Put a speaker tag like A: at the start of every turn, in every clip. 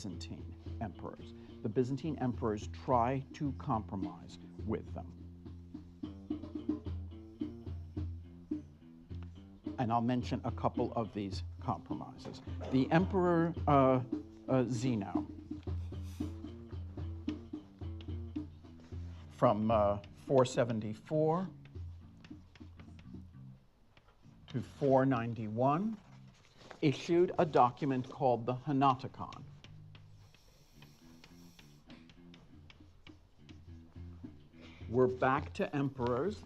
A: Byzantine emperors. The Byzantine emperors try to compromise with them. And I'll mention a couple of these compromises. The Emperor Zeno, from 474 to 491, issued a document called the Henoticon. We're back to emperors,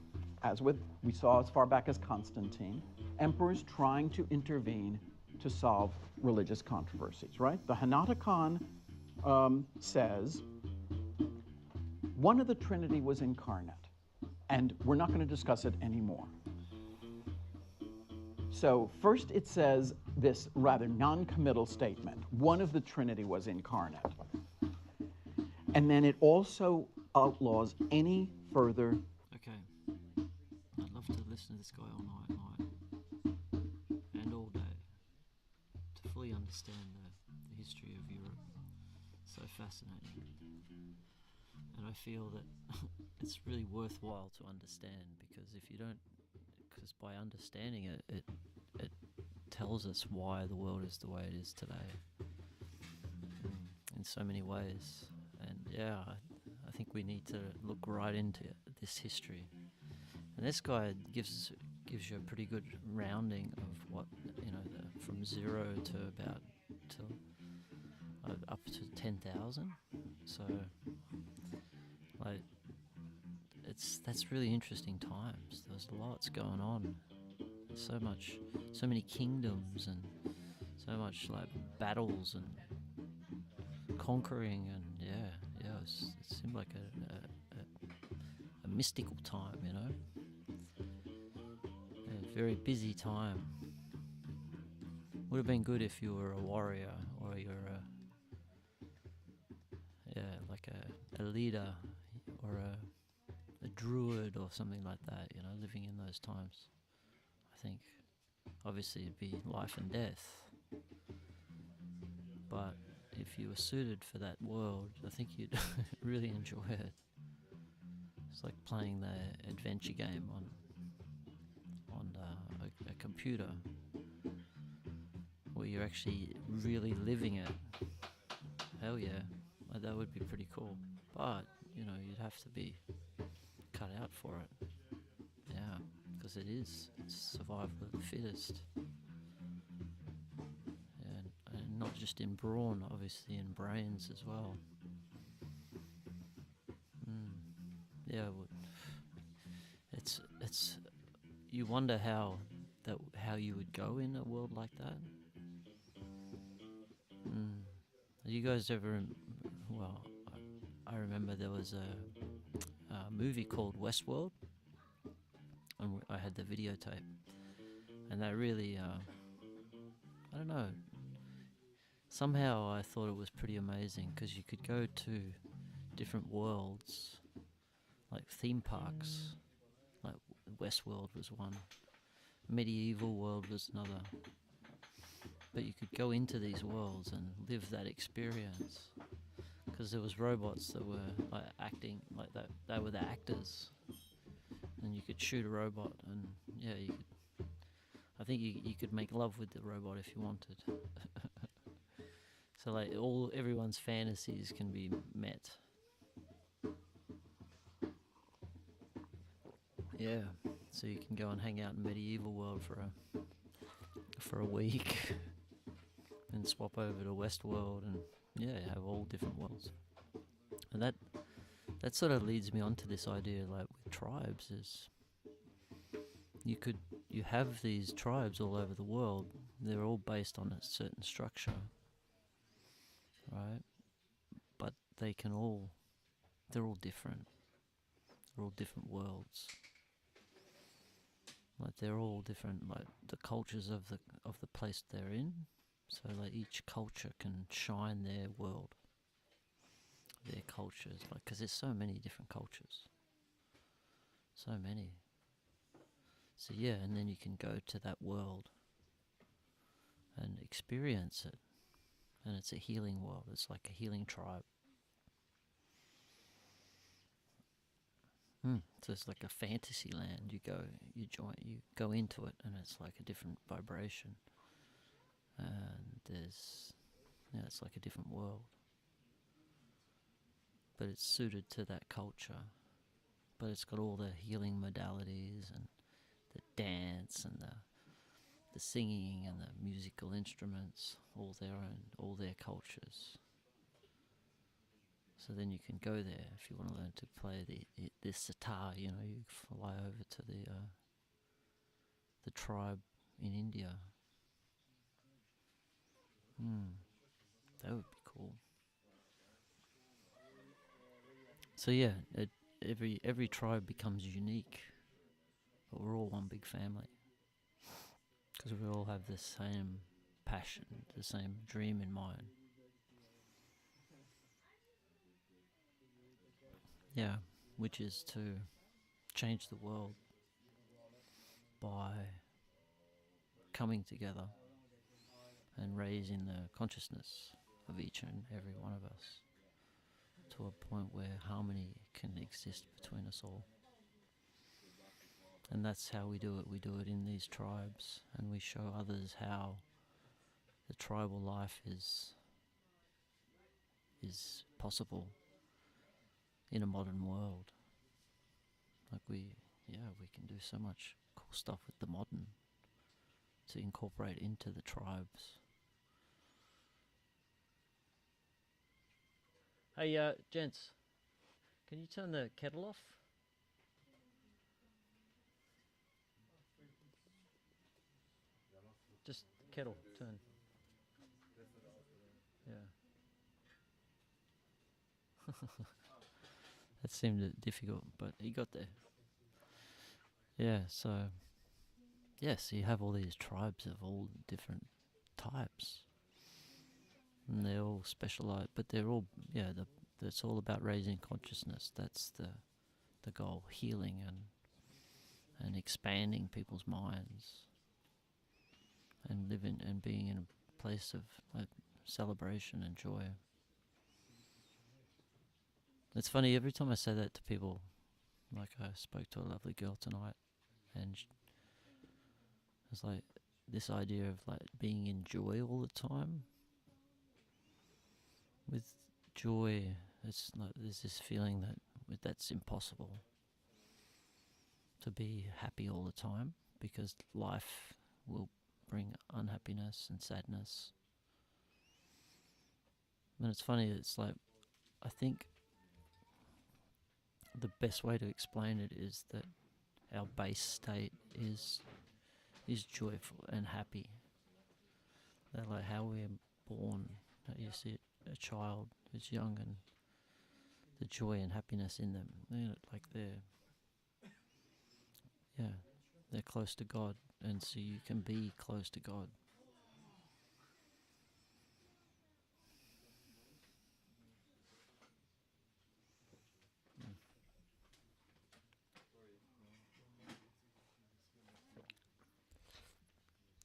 A: we saw as far back as Constantine, emperors trying to intervene to solve religious controversies, right? The Henoticon says one of the Trinity was incarnate, and we're not going to discuss it anymore. So first it says this rather non-committal statement, one of the Trinity was incarnate. And then it also outlaws any further...
B: Okay. I'd love to listen to this guy all night and all day to fully understand the history of Europe. So fascinating. And I feel that it's really worthwhile to understand, because if you don't, because by understanding it, it tells us why the world is the way it is today in so many ways. And yeah, I think we need to look right into this history. And this guy gives you a pretty good rounding of what, from 0 to about up to 10,000. So that's really interesting times. There's lots going on. So many kingdoms and so much battles and conquering, and it seemed like a mystical time, a very busy time. Would have been good if you were a warrior or you're a leader or a druid or something like that, living in those times. I think obviously it'd be life and death, but if you were suited for that world, I think you'd really enjoy it. It's like playing the adventure game on a computer, where you're actually really living it. Hell yeah, that would be pretty cool. But you'd have to be cut out for it. Yeah, because it's survival of the fittest. And not just in brawn, obviously in brains as well. Yeah, it's you wonder how you would go in a world like that. You guys ever? Well, I remember there was a movie called Westworld, and I had the videotape, and that really, I don't know. Somehow I thought it was pretty amazing, because you could go to different worlds, like theme parks. Like Westworld was one, Medieval World was another. But you could go into these worlds and live that experience, because there was robots that were acting like that. They were the actors, and you could shoot a robot, and yeah, you could. I think you could make love with the robot if you wanted. So everyone's fantasies can be met. Yeah, so you can go and hang out in Medieval World for a week, and swap over to Westworld, and have all different worlds. And that sort of leads me on to this idea, with tribes, is you have these tribes all over the world. They're all based on a certain structure, right? But they're all different. They're all different worlds. They're all different, the cultures of the place they're in. So each culture can shine their world, their cultures, because there's so many different cultures. So many. So yeah, and then you can go to that world and experience it. and it's a healing world. It's like a healing tribe. So it's like a fantasy land. You go into it, and it's like a different vibration. And it's like a different world. But it's suited to that culture. But it's got all the healing modalities and the dance and the singing and the musical instruments, all their cultures. So then you can go there if you want to learn to play the sitar. You fly over to the tribe in India. That would be cool. So yeah, every tribe becomes unique, but we're all one big family because we all have the same passion, the same dream in mind. Yeah, which is to change the world by coming together and raising the consciousness of each and every one of us to a point where harmony can exist between us all. And that's how we do it. We do it in these tribes, and we show others how the tribal life is possible in a modern world. Like we can do so much cool stuff with the modern to incorporate into the tribes. Hey, gents, can you turn the kettle off? Just kettle, turn. Yeah. That seemed difficult, but he got there. Yeah, so yes, you have all these tribes of all different types, and they're all specialized, but they're all it's all about raising consciousness. That's the goal, healing and expanding people's minds, and living and being in a place of celebration and joy. It's funny, every time I say that to people, like I spoke to a lovely girl tonight, and it's like this idea of like being in joy all the time. With joy, it's like there's this feeling that's impossible to be happy all the time, because life will bring unhappiness and sadness. And it's funny, it's like, I think the best way to explain it is that our base state is joyful and happy. That like how we're born, you see a child who's young and the joy and happiness in them, like they're close to God, and so you can be close to God.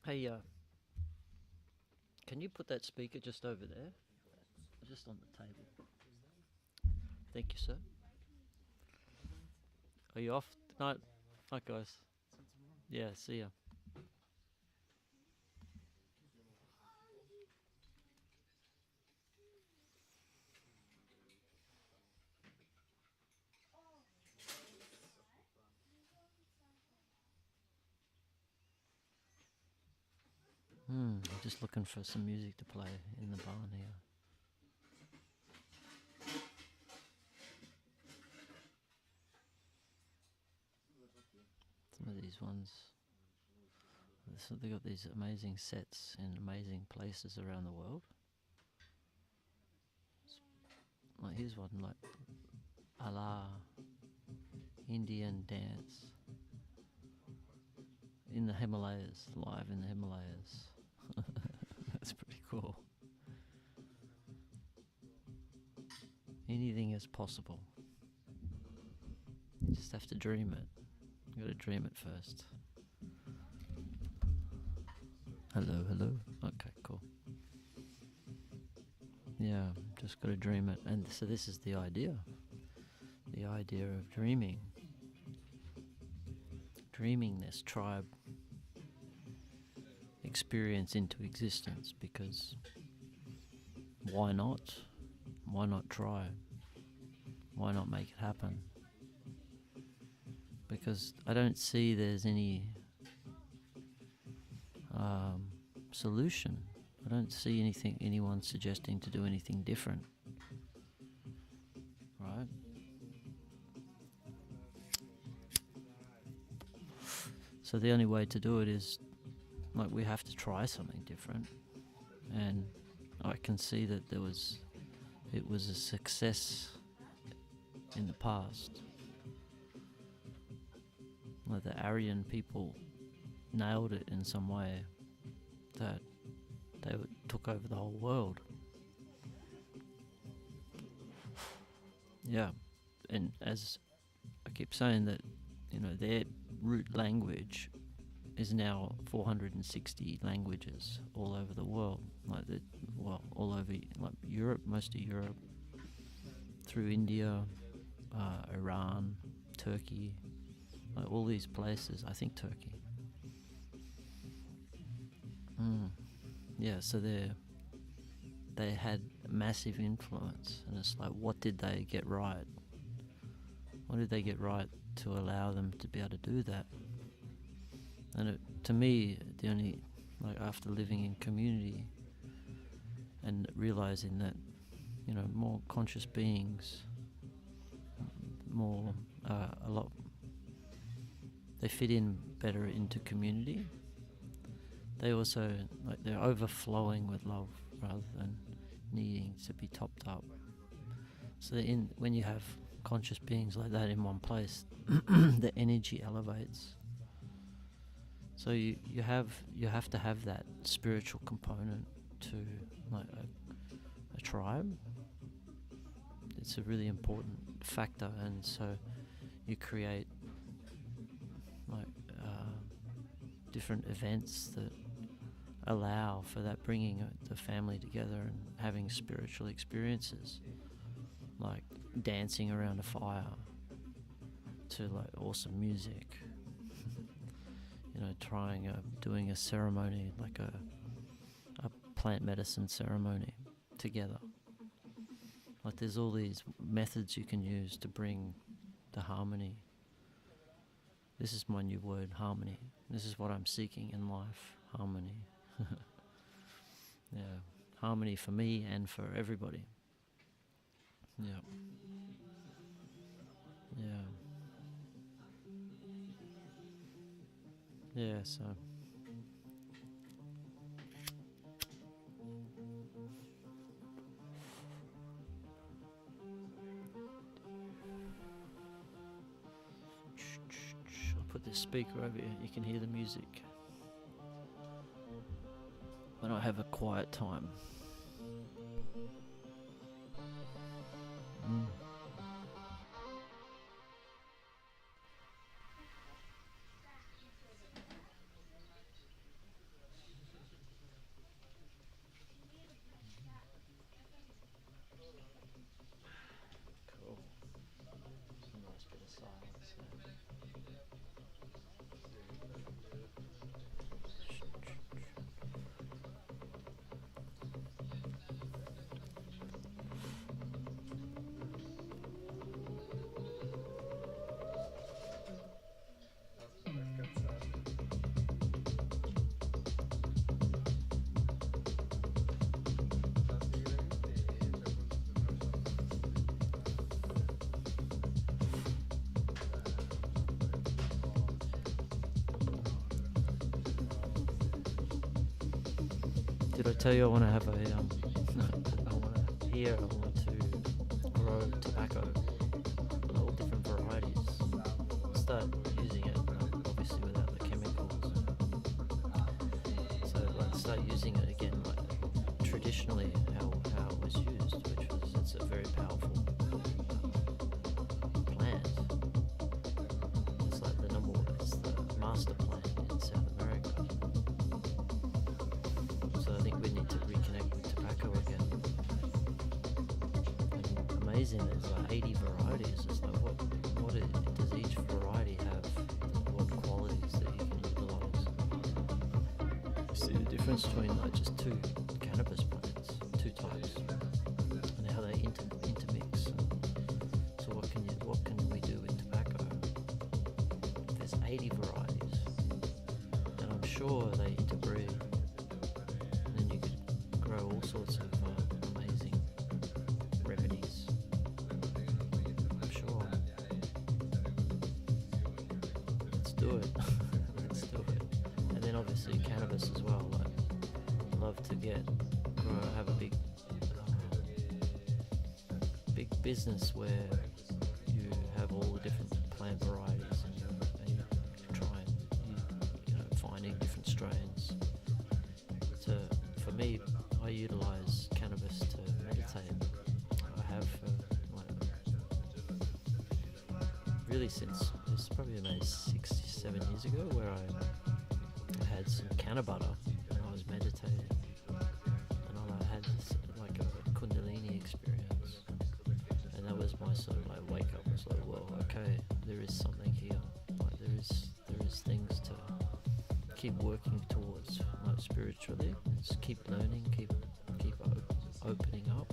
B: Hey, can you put that speaker just over there? Just on the table. Thank you, sir. Are you off tonight? Night, guys. Yeah, see ya. I'm just looking for some music to play in the barn here. Some of these ones. So they got these amazing sets in amazing places around the world. Like here's one like Allah Indian dance in the Himalayas, live in the Himalayas. That's pretty cool. Anything is possible. You just have to dream it. You gotta dream it first. Hello, hello. Okay, cool. Yeah, just got to dream it. And so this is the idea of dreaming this tribe experience into existence, because why not? Why not try? Why not make it happen? Because I don't see there's any solution. I don't see anyone suggesting to do anything different, right? So the only way to do it is, like, we have to try something different. And I can see that it was a success in the past. Like the Aryan people nailed it in some way, that they took over the whole world. Yeah, and as I keep saying that, their root language is now 460 languages all over the world, all over Europe, most of Europe, through India, Iran, Turkey, all these places. I think Turkey. Yeah, so they had massive influence, and it's like, what did they get right? What did they get right to allow them to be able to do that? And to me, the only, after living in community and realizing that, more conscious beings, they fit in better into community. They also, they're overflowing with love rather than needing to be topped up. So when you have conscious beings like that in one place, the energy elevates. So you have to have that spiritual component to a tribe. It's a really important factor, and so you create different events that allow for that, bringing the family together and having spiritual experiences, like dancing around a fire to awesome music. Doing a ceremony, like a plant medicine ceremony together. There's all these methods you can use to bring the harmony. This is my new word, harmony. This is what I'm seeking in life, harmony. Yeah, harmony for me and for everybody. Yeah. Yeah. Yeah, so I'll put this speaker over here, you can hear the music when I have a quiet time. Cool. Some nice bit of silence there. Did I tell you I want to have I want to grow tobacco, all different varieties. Start using it, obviously without the chemicals. So start using it again, traditionally how it was used, it's a very powerful plant. It's it's the master plant in South America. So I think we need to reconnect with tobacco again. amazing. There's like 80 varieties. It's like does each variety have? What qualities that you can utilize? You see the difference between like just two cannabis plants, two types, and how they intermix. So what can we do with tobacco? There's 80 varieties, and I'm sure they interbreed. And then you could grow all sorts of amazing remedies. I'm sure. Let's do it. Let's do it. And then obviously cannabis as well. Like, I'd love to have a big business where you have all the different plant varieties and you try and finding different strains. For me, I utilize cannabis to meditate. I have really since it's probably maybe 6-7 years ago, where I had some canna butter and I was meditating, and I had this like a kundalini experience, and that was my sort of like wake up. Was like, well, okay, there is something here. Like there is things to keep working towards, like spiritually. Just keep learning, keep opening up.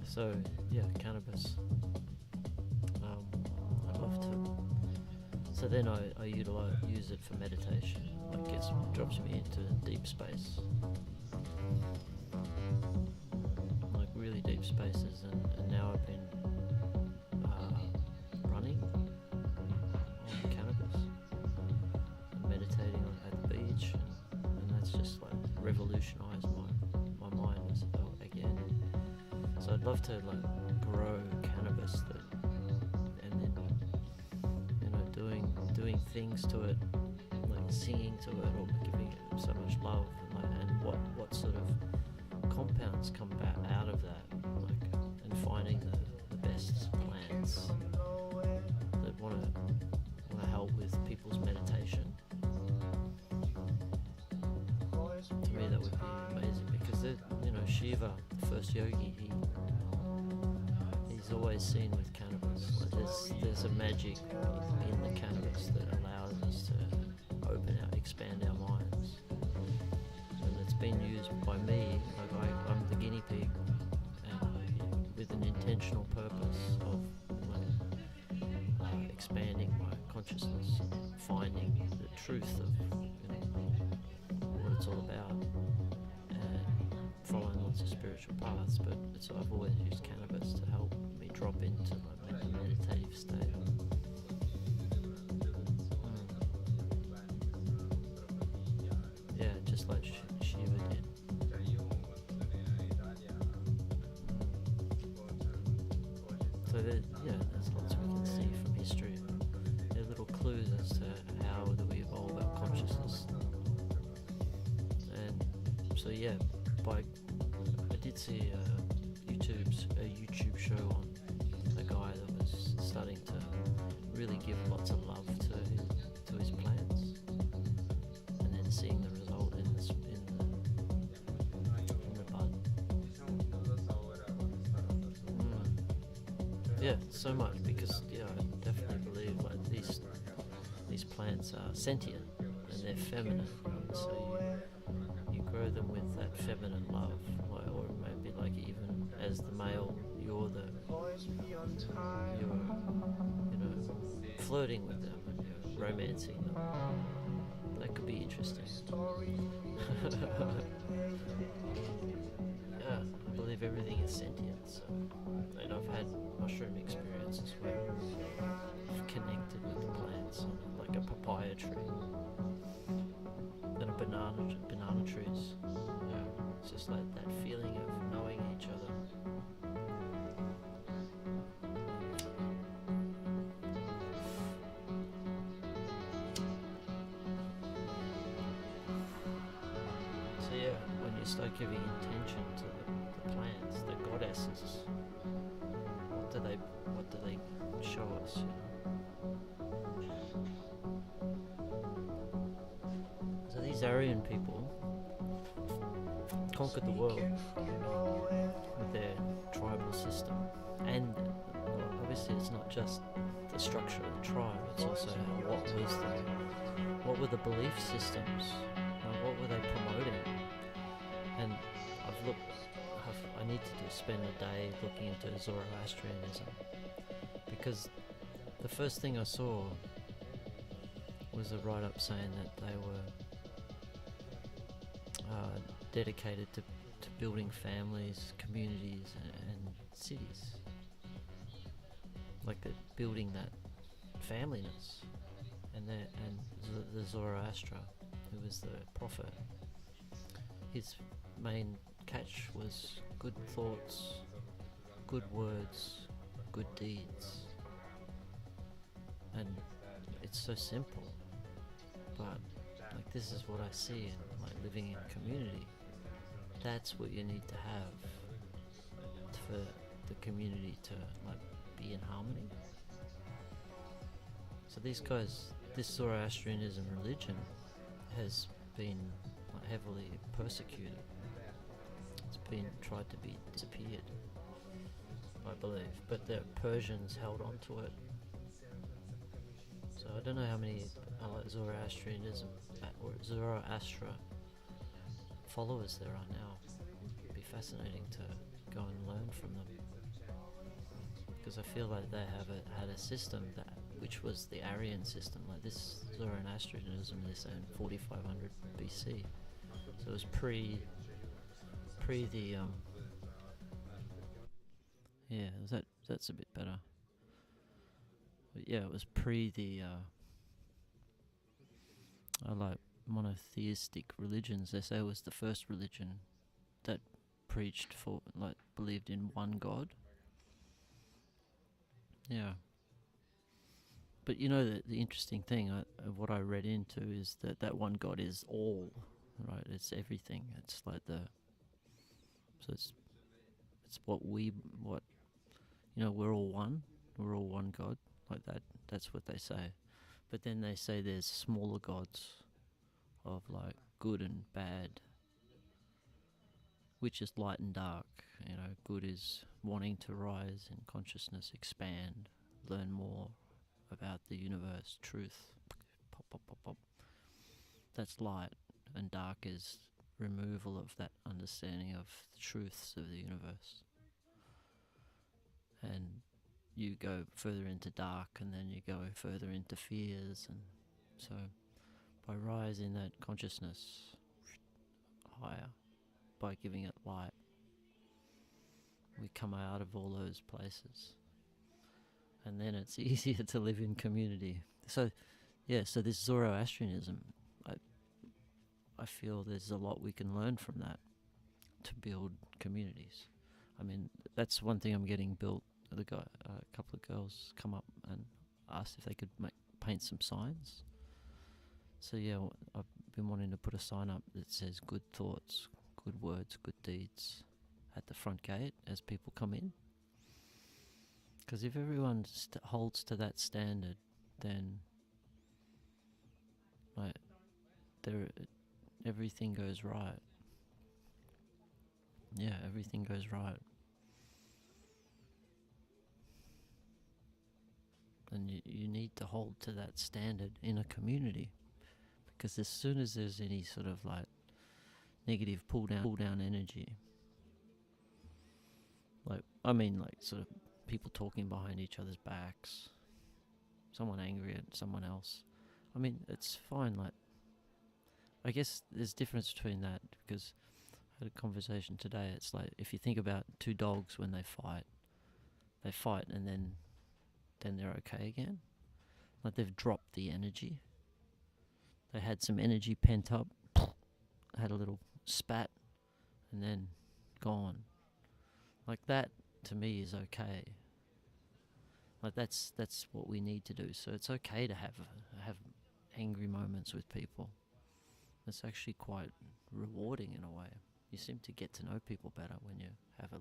B: So yeah, cannabis. I'd love to. So then I use it for meditation. Like drops me into deep space, like really deep spaces. And now I've been running on cannabis, and meditating at the beach, and that's just like revolutionised my mind as well again. So I'd love to like grow cannabis and then doing things to it, like singing to it or giving it so much love, and what sort of compounds come back out of that, like, and finding the best plants that want to help with people's meditation. To me, that would be amazing, because Shiva, the first yogi, he's always seen with cannabis. Like there's a magic in the cannabis that allows us to expand our minds, and it's been used by me. Like I'm the guinea pig, and with an intentional purpose of expanding my consciousness, finding the truth of what it's all about, and following lots of spiritual paths. But I've always used cannabis to help me drop into like a meditative state. Yeah, just like Shiva did. So there's lots we can see from history. There are little clues as to how do we evolve our consciousness. And so yeah, I did see a YouTube show on a guy that was starting to really give lots of love to his plants, and then seeing the result in the bud. Yeah, so much, because I definitely believe like these plants are sentient and they're feminine, and so you grow them with that feminine love, or maybe like even as the male, you're flirting with them and you're romancing them. That could be interesting. Yeah, I believe everything is sentient. So, and I've had mushroom experiences where I've connected with the plants, like a papaya tree and a banana trees. It's just like that feeling of knowing each other. So yeah. you start giving intention to the plants, the goddesses. What do they show us, you know? So these Aryan people conquered the world with their tribal system, and obviously it's not just the structure of the tribe, it's also what were the belief systems, what were they promoting. And I need to spend a day looking into Zoroastrianism, because the first thing I saw was a write-up saying that they were dedicated to building families, communities, and cities. Like building that familyness. And the Zoroaster, who was the prophet, his main catch was good thoughts, good words, good deeds. And it's so simple, but like this is what I see in like living in community. That's what you need to have for the community to like be in harmony. So these guys, this Zoroastrianism religion has been like, heavily persecuted. It's been tried to be disappeared, I believe, but the Persians held on to it. So I don't know how many Zoroastrianism or Zoroastra followers there are now. It'd be fascinating to go and learn from them, because I feel like they had a system which was the Aryan system. Like this Zoroastrianism is in 4500 BC, so it was pre the that's a bit better. But yeah, it was pre the like monotheistic religions. They say it was the first religion that preached for, like, believed in one God. Yeah. But you know, the interesting thing of what I read into is that one God is all, right? It's everything. It's like so it's what you know, we're all one. We're all one God, like that. That's what they say. But then they say there's smaller gods of like good and bad, which is light and dark. You know, good is wanting to rise in consciousness, expand, learn more about the universe, truth. Pop, pop, pop, pop. That's light, and dark is removal of that understanding of the truths of the universe. And you go further into dark, and then you go further into fears, and so by rising that consciousness higher, by giving it light, we come out of all those places, and then it's easier to live in community. So yeah, so this Zoroastrianism, I feel there's a lot we can learn from that to build communities. I mean, that's one thing I'm getting built. A couple of girls come up and asked if they could paint some signs. So yeah, I've been wanting to put a sign up that says good thoughts, good words, good deeds at the front gate as people come in. Because if everyone holds to that standard, then like everything goes right. Yeah, everything goes right. And you need to hold to that standard in a community, because as soon as there's any sort of like negative pull down energy, like sort of people talking behind each other's backs, someone angry at someone else, I mean, it's fine. Like, I guess there's difference between that, because I had a conversation today. It's like, if you think about two dogs when they fight and then they're okay again. Like, they've dropped the energy. They had some energy pent up, had a little spat, and then gone. Like, that to me is okay. Like, that's what we need to do. So it's okay to have angry moments with people. It's actually quite rewarding in a way. you seem to get to know people better when you have a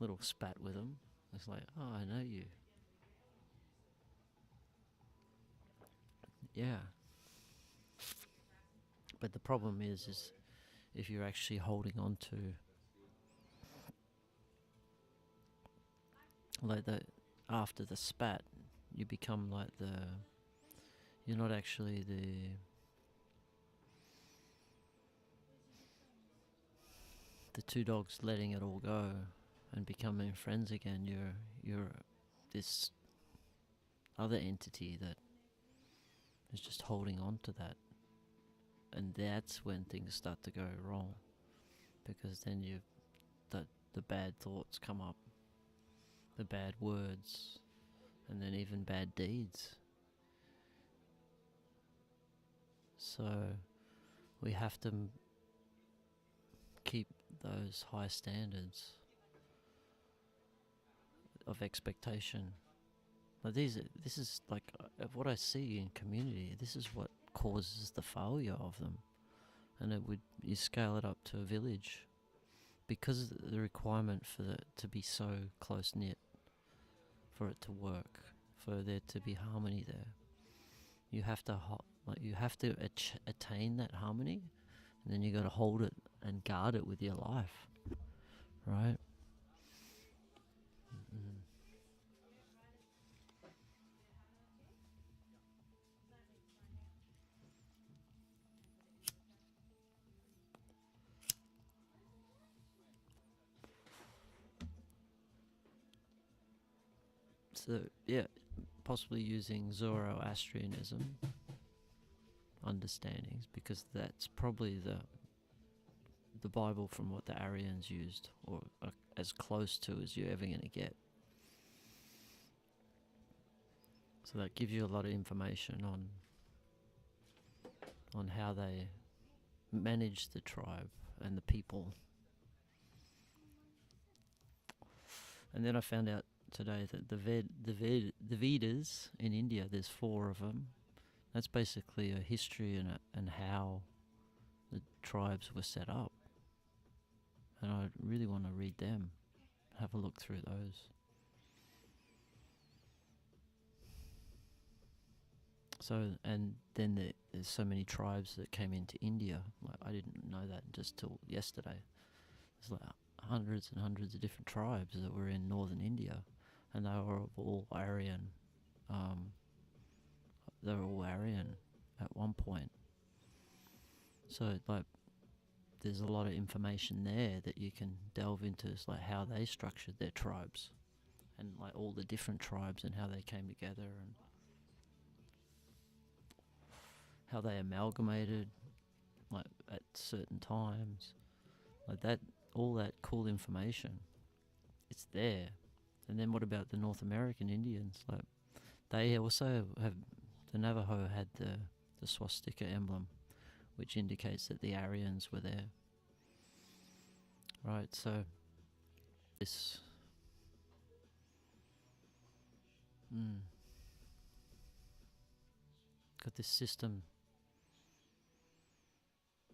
B: little spat with them. It's like, oh, I know you. Yeah. But the problem is if you're actually holding on to, like, after the spat, you become like you're not actually the two dogs letting it all go and becoming friends again. You're this other entity that is just holding on to that. And that's when things start to go wrong, because then the bad thoughts come up, the bad words, and then even bad deeds. So we have to keep those high standards of expectation. Like this is like what I see in community. This is what causes the failure of them. And you scale it up to a village, because the requirement for it to be so close knit, for it to work, for there to be harmony there, you have to attain that harmony, and then you got to hold it and guard it with your life, right? Mm-hmm. So yeah, possibly using Zoroastrianism understandings, because that's probably the Bible from what the Aryans used, or as close to as you're ever going to get. So that gives you a lot of information on how they manage the tribe and the people. And then I found out today that the Vedas in India, there's 4 of them. That's basically a history and how the tribes were set up. And I really want to read them, have a look through those. So, and then there's so many tribes that came into India. Like, I didn't know that just till yesterday. There's like hundreds and hundreds of different tribes that were in northern India, and they were all Aryan. They were all Aryan at one point. So, like, there's a lot of information there that you can delve into. It's like how they structured their tribes, and like all the different tribes and how they came together, and how they amalgamated, like at certain times, like that. All that cool information, it's there. And then what about the North American Indians? Like, they also have, the Navajo had the swastika emblem, which indicates that the Aryans were there. Right, so this got this system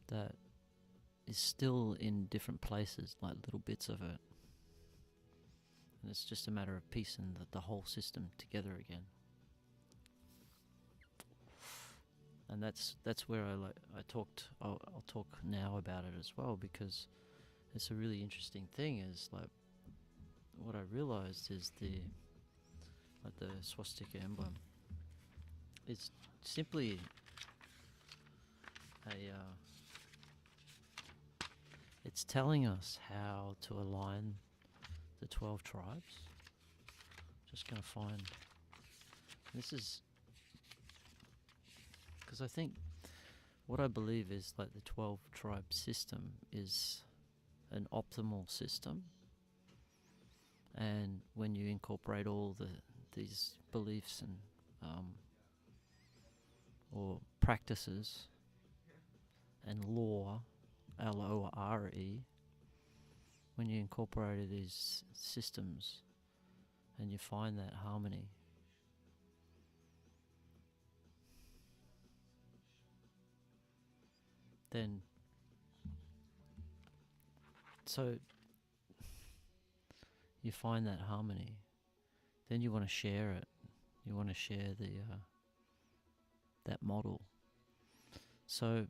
B: that is still in different places, like little bits of it. And it's just a matter of piecing the whole system together again. And that's where I'll talk now about it as well, because it's a really interesting thing. Is like, what I realized is the swastika emblem. It's simply it's telling us how to align the 12 tribes. Just going to find, this is, because I think what I believe is like the 12 tribe system is an optimal system, and when you incorporate all these beliefs and or practices and law, LORE, when you incorporate these systems and you find that harmony, then So you find that harmony, then you want to share it. You want to share that model. So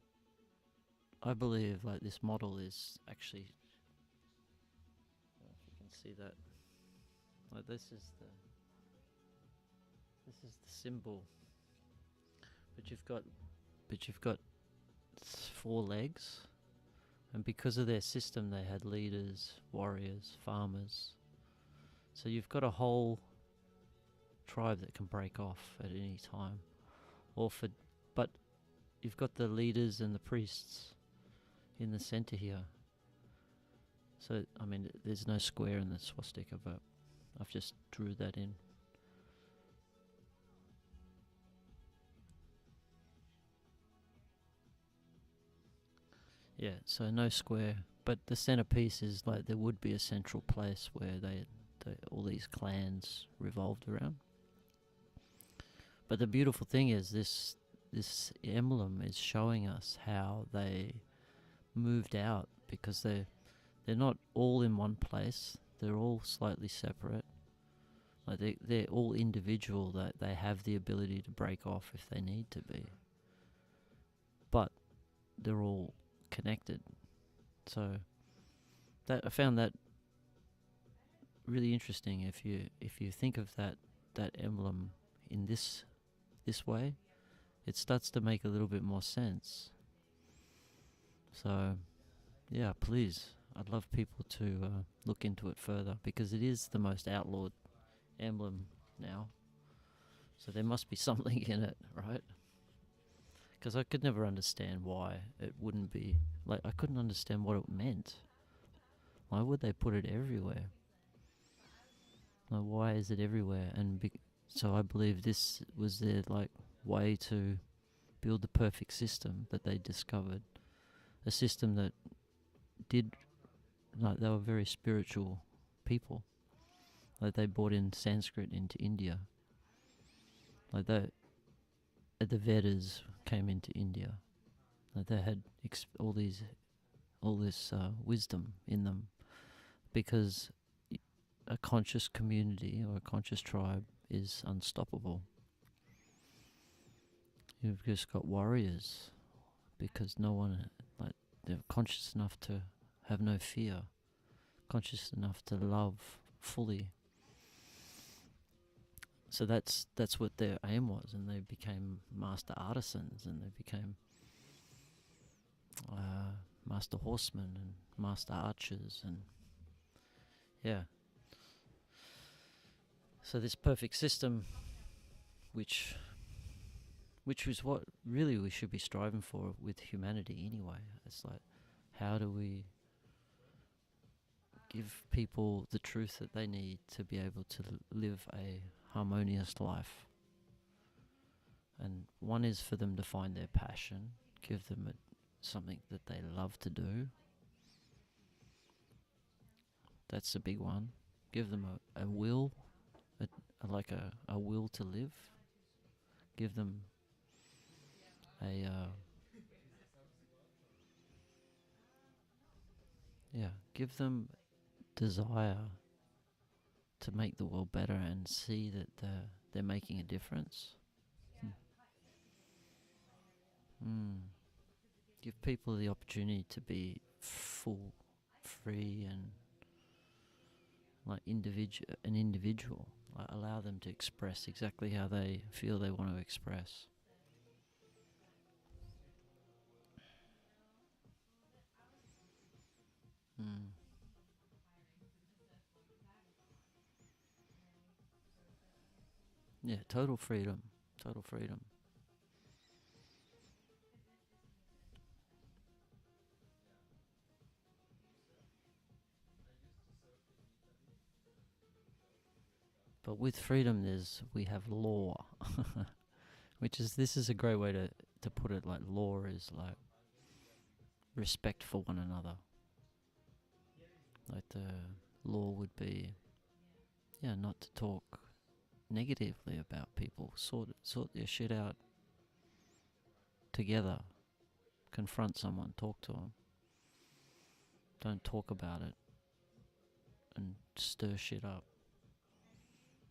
B: I believe like this model is actually, I don't know if you can see that. Like this is the symbol, but you've got 4 legs, and because of their system, they had leaders, warriors, farmers. So you've got a whole tribe that can break off at any time, but you've got the leaders and the priests in the center here. So I mean, there's no square in the swastika, but I've just drew that in. Yeah, so no square, but the centerpiece is like there would be a central place where all these clans revolved around. But the beautiful thing is this emblem is showing us how they moved out, because they're not all in one place. They're all slightly separate. Like they're all individual. That they have the ability to break off if they need to be. But they're all connected. So that I found that really interesting. If you think of that emblem in this way, it starts to make a little bit more sense. So yeah, please, I'd love people to look into it further, because it is the most outlawed emblem now. So there must be something in it, right? Because I could never understand why it wouldn't be, like, I couldn't understand what it meant. Why would they put it everywhere? Like, why is it everywhere? And so I believe this was their, like, way to build the perfect system that they discovered. A system that did, like, they were very spiritual people. Like, they brought in Sanskrit into India. Like, the Vedas came into India. Like, they had all this wisdom in them, because a conscious community or a conscious tribe is unstoppable. You've just got warriors, because no one, like, they're conscious enough to have no fear, conscious enough to love fully. So that's what their aim was, and they became master artisans, and they became master horsemen and master archers, and yeah. So this perfect system, which was what really we should be striving for with humanity anyway. It's like, how do we give people the truth that they need to be able to live a harmonious life? And one is for them to find their passion, give them something that they love to do. That's a big one. Give them a will, a will to live. Give them give them desire to make the world better and see that they're making a difference. Give people the opportunity to be full, free, and like an individual. Like, allow them to express exactly how they feel they want to express. Yeah, total freedom. Total freedom. But with freedom, we have law, this is a great way to put it. Like, law is like respect for one another. Like, the law would be, not to talk negatively about people. Sort their shit out together. Confront someone, talk to them. don't talk about it and stir shit up.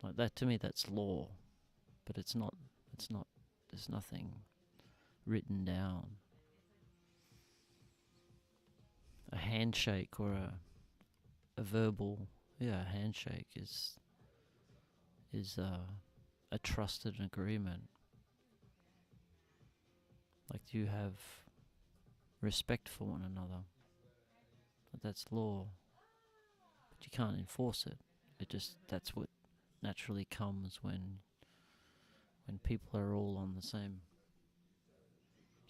B: Like that, to me, that's law, but it's not. There's nothing written down. A handshake or a verbal, handshake is a trusted agreement. Like you have respect for one another. But that's law. But you can't enforce it. That's what naturally comes when people are all on the same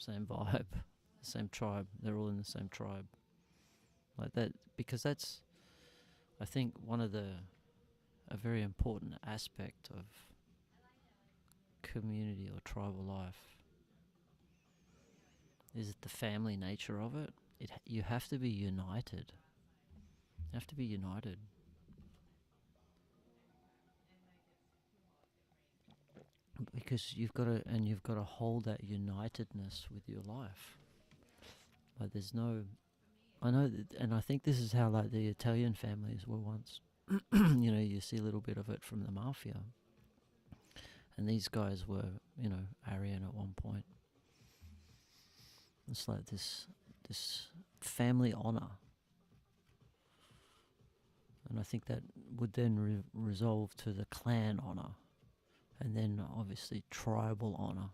B: vibe, the same tribe. They're all in the same tribe. Like that, because that's, I think, a very important aspect of community or tribal life is the family nature of it. You have to be united. You have to be united. Because you've got to hold that unitedness with your life. Like there's no, I know, and I think this is how like the Italian families were once. You see a little bit of it from the mafia. And these guys were, Aryan at one point. It's like this family honor. And I think that would then resolve to the clan honor. And then obviously tribal honor.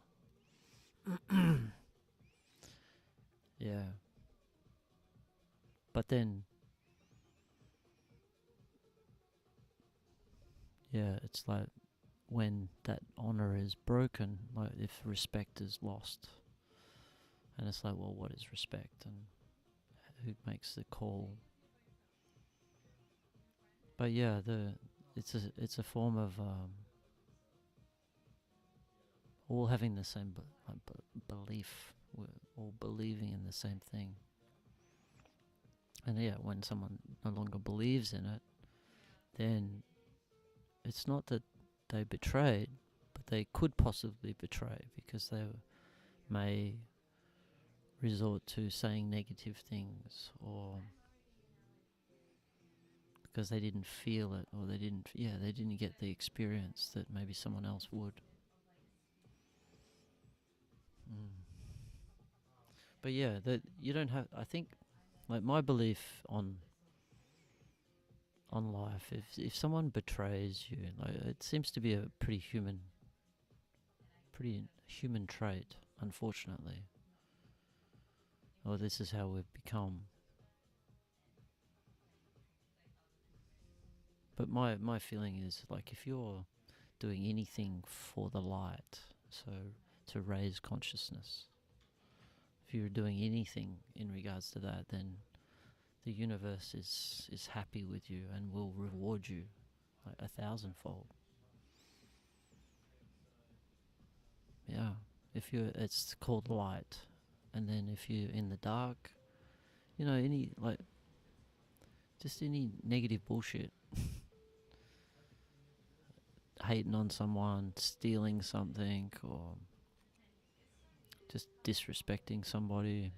B: Yeah. But then, it's like when that honor is broken, like if respect is lost. And it's like, well, what is respect? And who makes the call? But yeah, it's a form of all having the same belief, we're all believing in the same thing. And when someone no longer believes in it, then it's not that they betrayed, but they could possibly betray because they may resort to saying negative things, or because they didn't feel it, or they didn't get the experience that maybe someone else would. But that you don't have, I think, like my belief on life, if someone betrays you, like it seems to be a pretty human trait, unfortunately. Or this is how we've become. But my feeling is like if you're doing anything for the light, so to raise consciousness, if you're doing anything in regards to that, then the universe is happy with you and will reward you like 1,000-fold. Yeah, it's called light. And then if you're in the dark, any negative bullshit, hating on someone, stealing something, or just disrespecting somebody,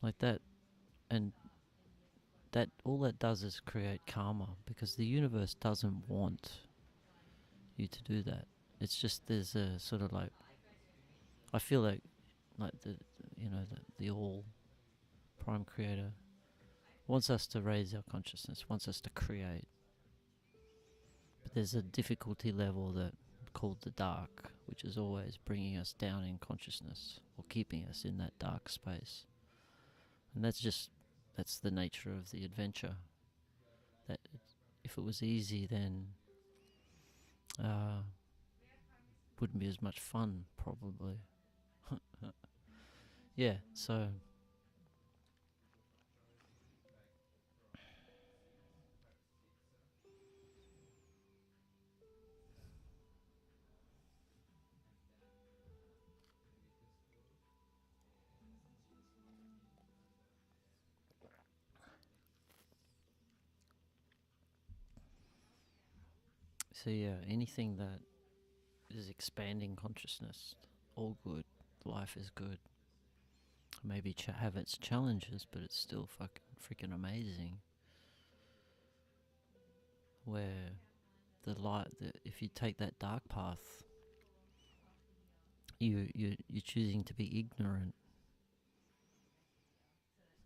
B: like that, and that all that does is create karma, because the universe doesn't want you to do that. It's just there's a sort of like, I feel like the all prime creator wants us to raise our consciousness, wants us to create. But there's a difficulty level that called the dark, which is always bringing us down in consciousness or keeping us in that dark space. And that's the nature of the adventure. That if it was easy, then wouldn't be as much fun, probably. Yeah, so anything that is expanding consciousness, all good. Life is good. maybe have its challenges, but it's still freaking amazing. Where the light, if you take that dark path, you're choosing to be ignorant,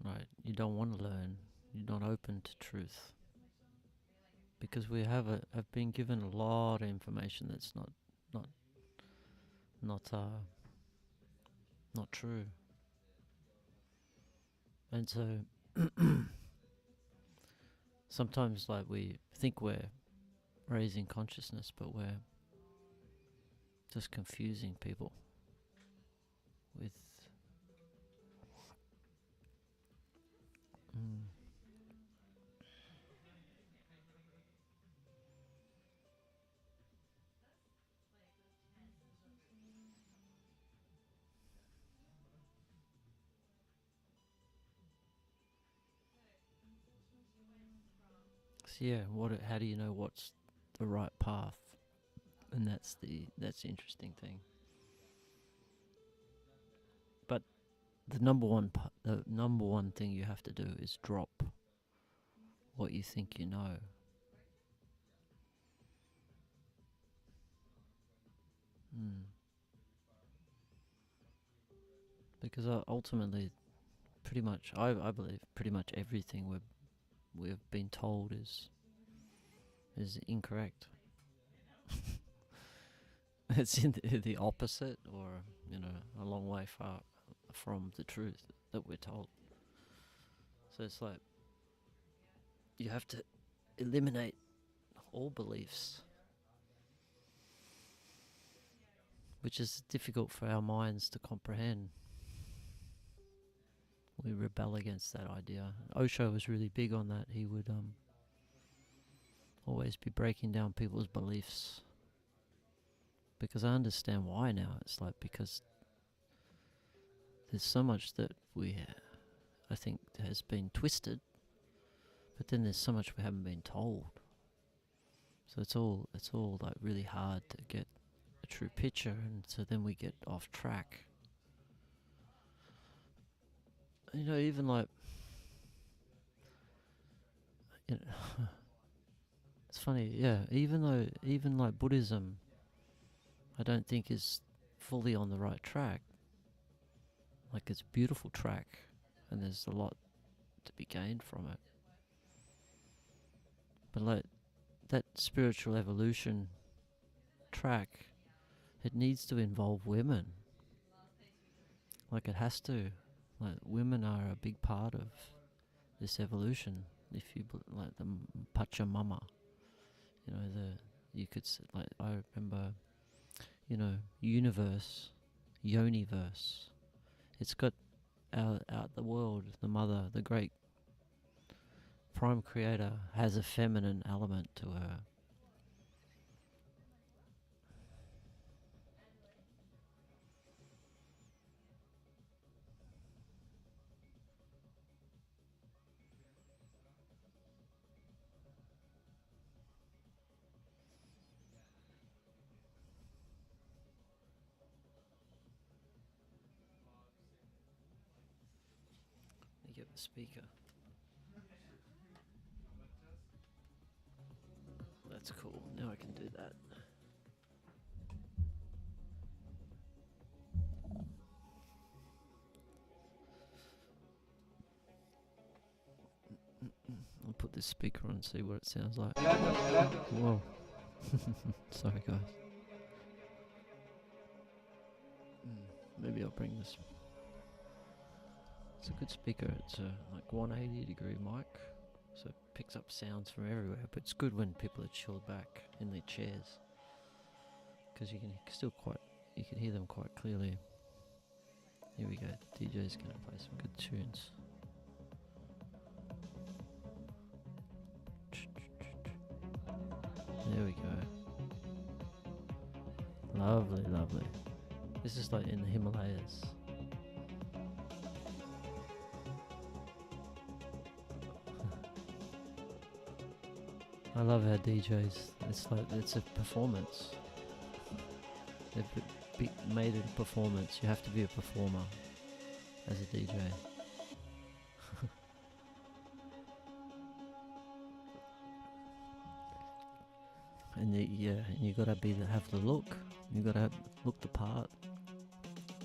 B: right? You don't want to learn. You're not open to truth, because we have been given a lot of information that's not true. And so sometimes, like, we think we're raising consciousness, but we're just confusing people with So yeah, how do you know what's the right path? And that's the interesting thing. But the number one thing you have to do is drop what you think you know. Because ultimately, pretty much, I believe pretty much everything we've been told is incorrect. It's in the opposite, or a long way far from the truth that we're told. So it's like you have to eliminate all beliefs, which is difficult for our minds to comprehend. We rebel against that idea. Osho was really big on that. He would always be breaking down people's beliefs, because I understand why now. It's like, because there's so much that I think has been twisted, but then there's so much we haven't been told. So it's all like really hard to get a true picture, and so then we get off track. Even like, it's funny, yeah. Even like Buddhism, I don't think is fully on the right track. Like, it's a beautiful track, and there's a lot to be gained from it. But like that spiritual evolution track, it needs to involve women. Like, it has to. Like, women are a big part of this evolution. If you like the Pachamama, you could like, I remember, universe, yoniverse. It's got out the world, the mother, the great prime creator, has a feminine element to her. You get the speaker. That's cool. Now I can do that. I'll put this speaker on and see what it sounds like. Whoa. Sorry, guys. Maybe I'll bring this. It's a good speaker. It's a like 180-degree mic, so it picks up sounds from everywhere. But it's good when people are chilled back in their chairs, because you can hear them quite clearly. Here we go. DJ's gonna play some good tunes. There we go. Lovely, lovely. This is like in the Himalayas. I love how DJs, it's a performance. They've made it a performance. You have to be a performer. as a DJ. And you gotta have the look. You gotta look the part.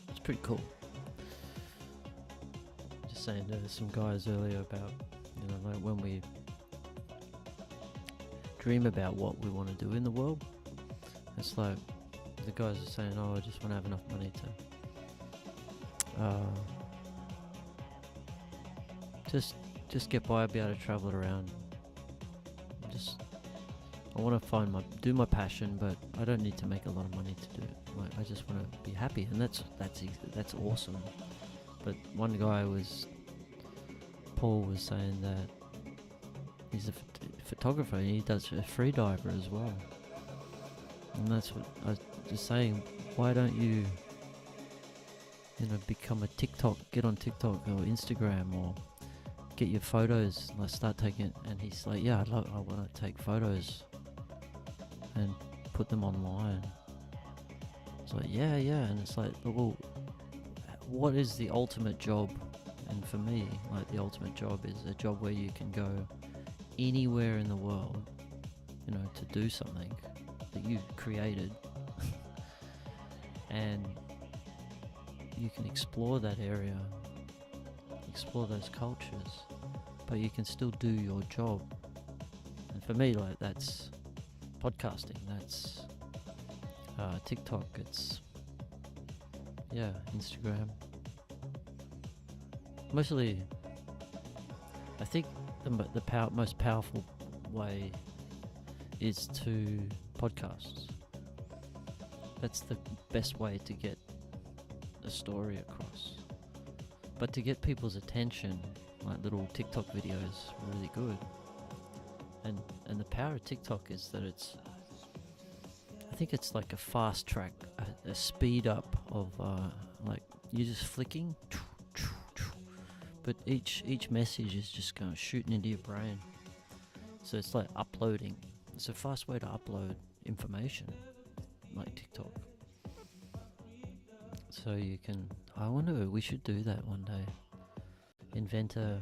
B: It's pretty cool. Just saying to some guys earlier about, like when we dream about what we want to do in the world, it's like the guys are saying, "Oh, I just want to have enough money to just get by, be able to travel it around. I want to do my passion, but I don't need to make a lot of money to do it. Like, I just want to be happy," and that's awesome. But one guy Paul was saying that he's a photographer and he does a free diver as well. And that's what I was just saying. Why don't you, become get on TikTok or Instagram, or get your photos, like start taking it. And he's like, yeah, I want to take photos and put them online. It's like, yeah, and it's like, well, what is the ultimate job? And for me, like, the ultimate job is a job where you can go anywhere in the world, to do something that you've created, and you can explore that area, explore those cultures, but you can still do your job. And for me, like, that's podcasting, that's TikTok, it's Instagram. Mostly, I think the most powerful way is to podcasts. That's the best way to get a story across. But to get people's attention, like little TikTok videos, are really good. And the power of TikTok is that I think it's like a fast track, a speed up of like you're just flicking, but each message is just going shooting into your brain. So it's like uploading. It's a fast way to upload information, like TikTok. So you can, I wonder, we should do that one day. Invent a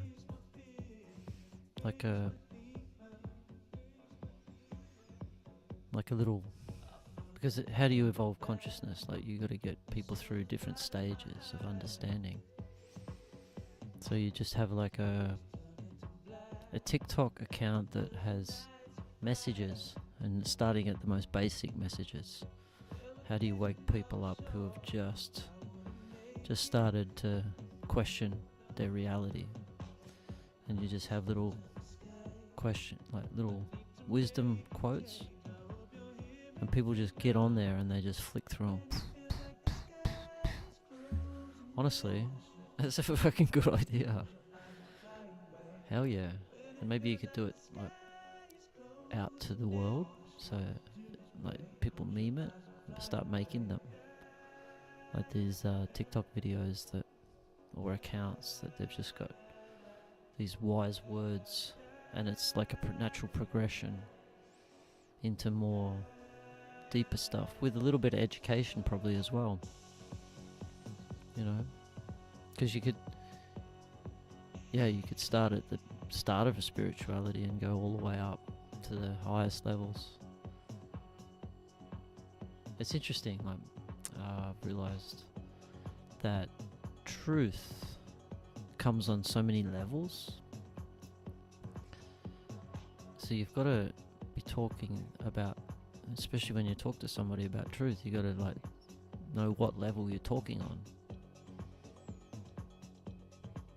B: little, because how do you evolve consciousness? Like, you got to get people through different stages of understanding. So you just have like a TikTok account that has messages, and starting at the most basic messages. How do you wake people up who have just started to question their reality? And you just have little little wisdom quotes, and people just get on there and they just flick through them. Honestly, that's a fucking good idea. Hell yeah. And maybe you could do it like out to the world, so like people meme it, start making them. Like these TikTok videos or accounts that they've just got these wise words, and it's like a natural progression into more deeper stuff with a little bit of education probably as well. Because you could start at the start of a spirituality and go all the way up to the highest levels. It's interesting, like, I've realized that truth comes on so many levels. So you've got to be talking about, especially when you talk to somebody about truth, you got to like know what level you're talking on.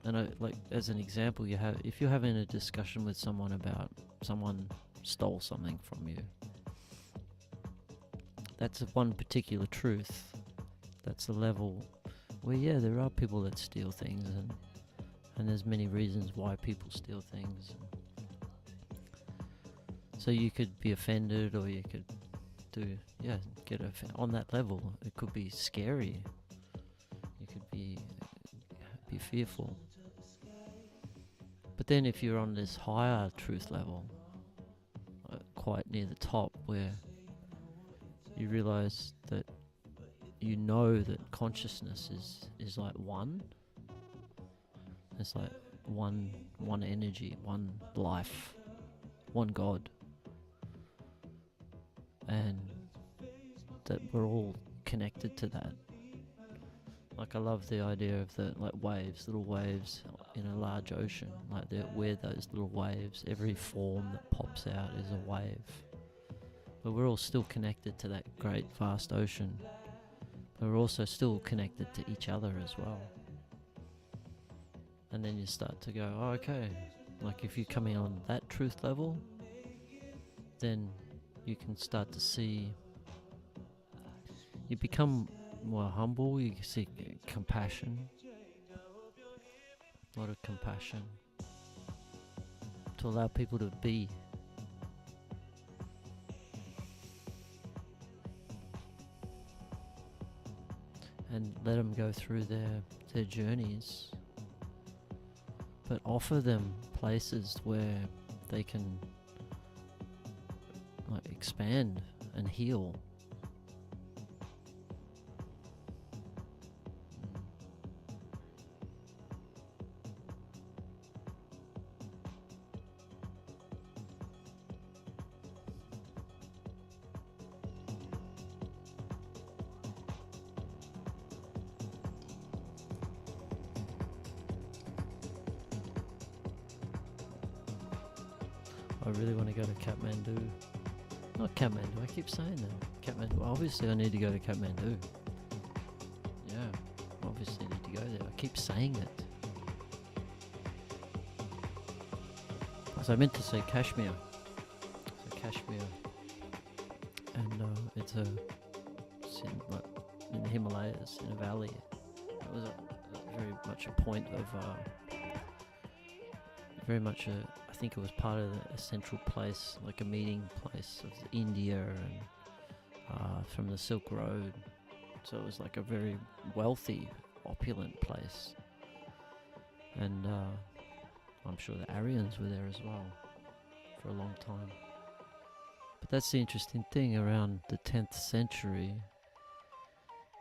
B: And like, as an example, if you're having a discussion with someone about someone stole something from you, that's one particular truth. That's the level where, there are people that steal things, and there's many reasons why people steal things. So you could be offended, or you could get on that level. It could be scary. You could be fearful. But then if you're on this higher truth level, quite near the top, where you realize that that consciousness is like one, It's like one energy, one life, one God, and that we're all connected to that. Like, I love the idea of the waves, little waves in a large ocean. Like, we're those little waves. Every form that pops out is a wave. But we're all still connected to that great vast ocean. But we're also still connected to each other as well. And then you start to go, oh, okay. Like, if you're coming on that truth level, then you can start to see, you become more humble, you see compassion, a lot of compassion, to allow people to be. And let them go through their journeys, but offer them places where they can like expand and heal. I really want to go to Kathmandu. Not Kathmandu, I keep saying that. Kathmandu. Obviously I need to go to Kathmandu. Yeah, obviously need to go there. I keep saying it. So I meant to say Kashmir. So Kashmir. And it's in the Himalayas, in a valley. It was very much a point of... I think it was part of a central place, like a meeting place of India and from the Silk Road. So it was like a very wealthy, opulent place. And I'm sure the Aryans were there as well for a long time. But that's the interesting thing, around the 10th century,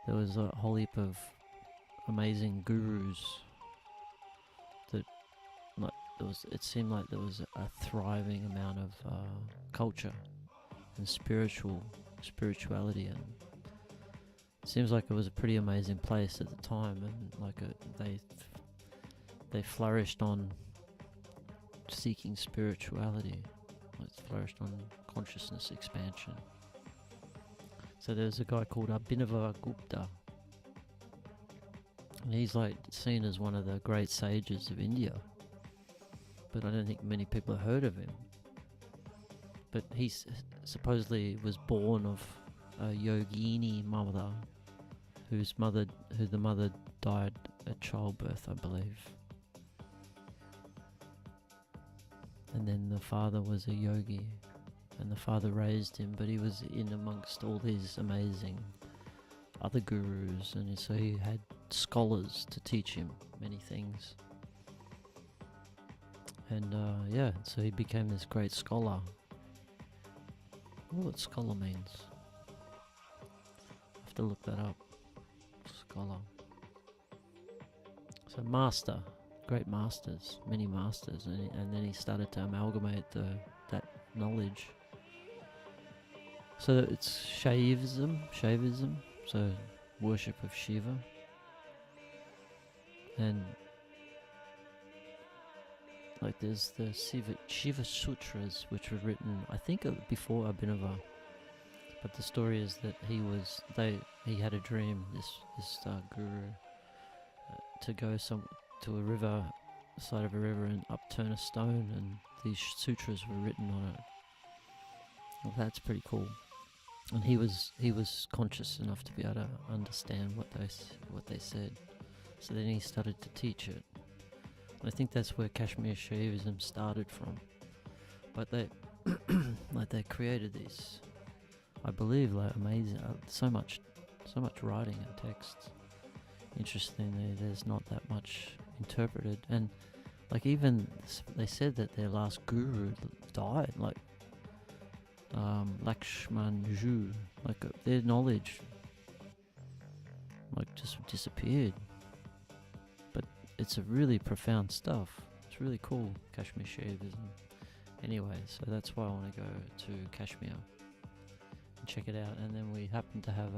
B: there was a whole heap of amazing gurus that, like, it seemed like there was a thriving amount of culture and spirituality, and it seems like it was a pretty amazing place at the time, and like they flourished on seeking spirituality, like flourished on consciousness expansion. So there's a guy called Abhinava Gupta, and he's like seen as one of the great sages of India. But I don't think many people have heard of him. But he supposedly was born of a yogini mother, who the mother died at childbirth, I believe. And then the father was a yogi, and the father raised him, but he was in amongst all these amazing other gurus, and so he had scholars to teach him many things. And so he became this great scholar. I wonder what scholar means. I have to look that up. Scholar. So master, great masters, many masters, and then he started to amalgamate that knowledge. So it's Shaivism, so worship of Shiva, and like there's the Shiva Sutras, which were written, I think, before Abhinava. But the story is that he had a dream, this guru, to go to a river, side of a river, and upturn a stone, and these sutras were written on it. Well, that's pretty cool. And he was conscious enough to be able to understand what they said. So then he started to teach it. I think that's where Kashmir Shaivism started from. But they created these, I believe, like amazing, so much writing and texts. Interestingly, there's not that much interpreted, and like even they said that their last guru died, like Lakshman, like their knowledge like just disappeared. But it's a really profound stuff. It's really cool, Kashmir shavers. Anyway, so that's why I want to go to Kashmir and check it out. And then we happen to have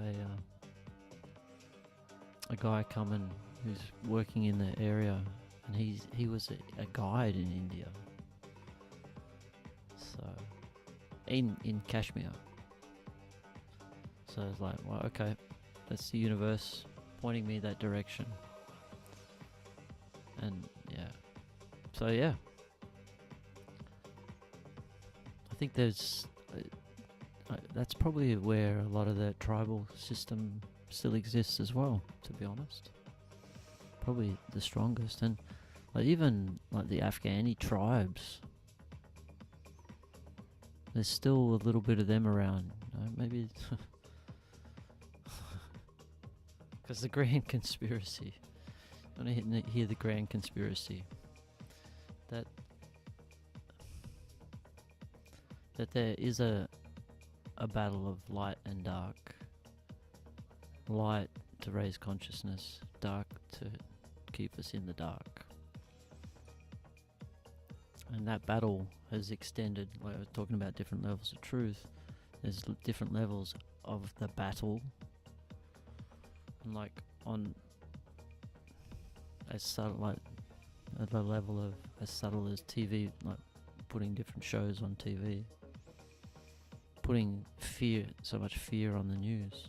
B: a guy coming who's working in the area, and he was a guide in India. So in Kashmir. So it's like, well, okay, that's the universe pointing me that direction. And yeah, so yeah, I think there's that's probably where a lot of that tribal system still exists as well, to be honest. Probably the strongest. And like even like the Afghani tribes, there's still a little bit of them around, maybe because the grand conspiracy, you want to hear the grand conspiracy, that there is a battle of light and dark. Light to raise consciousness, dark to keep us in the dark. And that battle has extended, like I was talking about different levels of truth, there's different levels of the battle. And like on as subtle, like at the level of as subtle as TV, like putting different shows on TV, putting fear, so much fear on the news.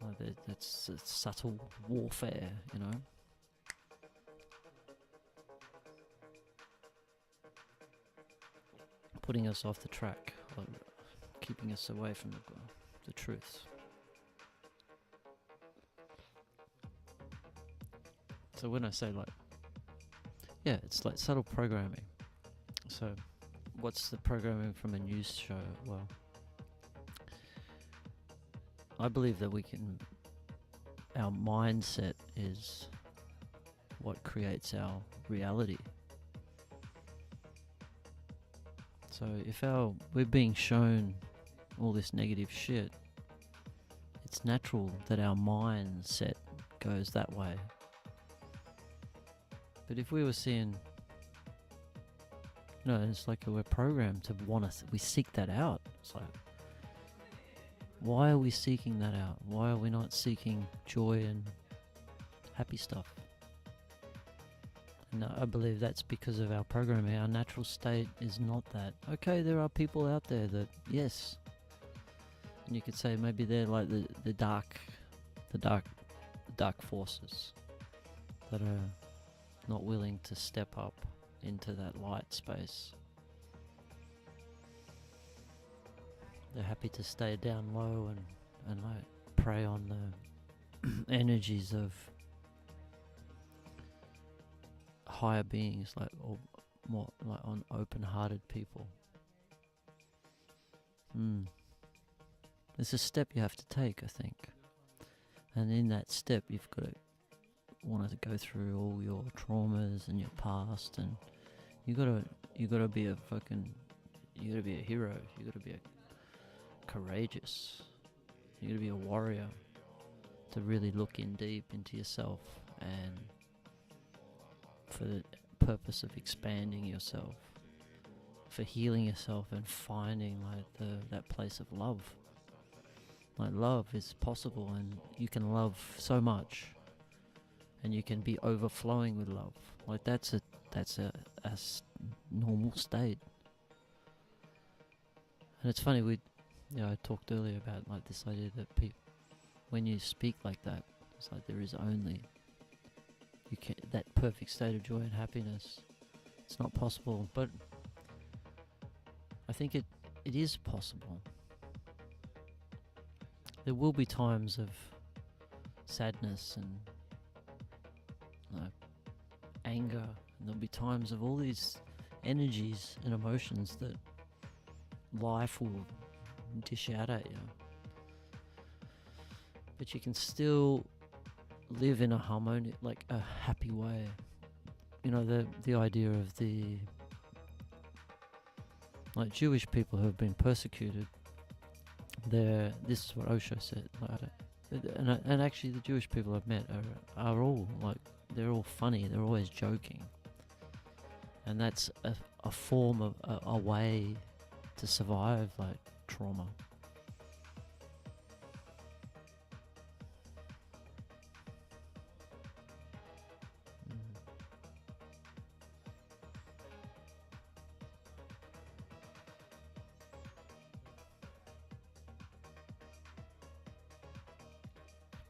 B: Like that's subtle warfare, you know. Putting us off the track, like keeping us away from the truth. So when I say like, yeah, it's like subtle programming. So what's the programming from a news show? Well, I believe that our mindset is what creates our reality. So if we're being shown all this negative shit, it's natural that our mindset goes that way. But if we were seeing, it's like we're programmed to we seek that out. It's like, why are we seeking that out? Why are we not seeking joy and happy stuff? And I believe that's because of our programming. Our natural state is not that. Okay, there are people out there that, yes, and you could say maybe they're like the dark forces that are not willing to step up into that light space. They're happy to stay down low and like prey on the energies of higher beings, like, or more like on open-hearted people. There's a step you have to take, I think, and in that step you've got to want to go through all your traumas and your past, and you gotta be a hero. You gotta be courageous. You gotta be a warrior to really look in deep into yourself, and for the purpose of expanding yourself, for healing yourself and finding like that place of love. Like love is possible, and you can love so much, and you can be overflowing with love. Like that's a normal state. And it's funny, I talked earlier about like this idea that when you speak like that, it's like there is only that perfect state of joy and happiness. It's not possible, but I think it is possible. There will be times of sadness and anger, and there'll be times of all these energies and emotions that life will dish out at you. But you can still live in a harmonious, like a happy way. The idea of like Jewish people who have been persecuted, This is what Osho said. And actually, the Jewish people I've met are all like, they're all funny. They're always joking, and that's a form of a way to survive like trauma.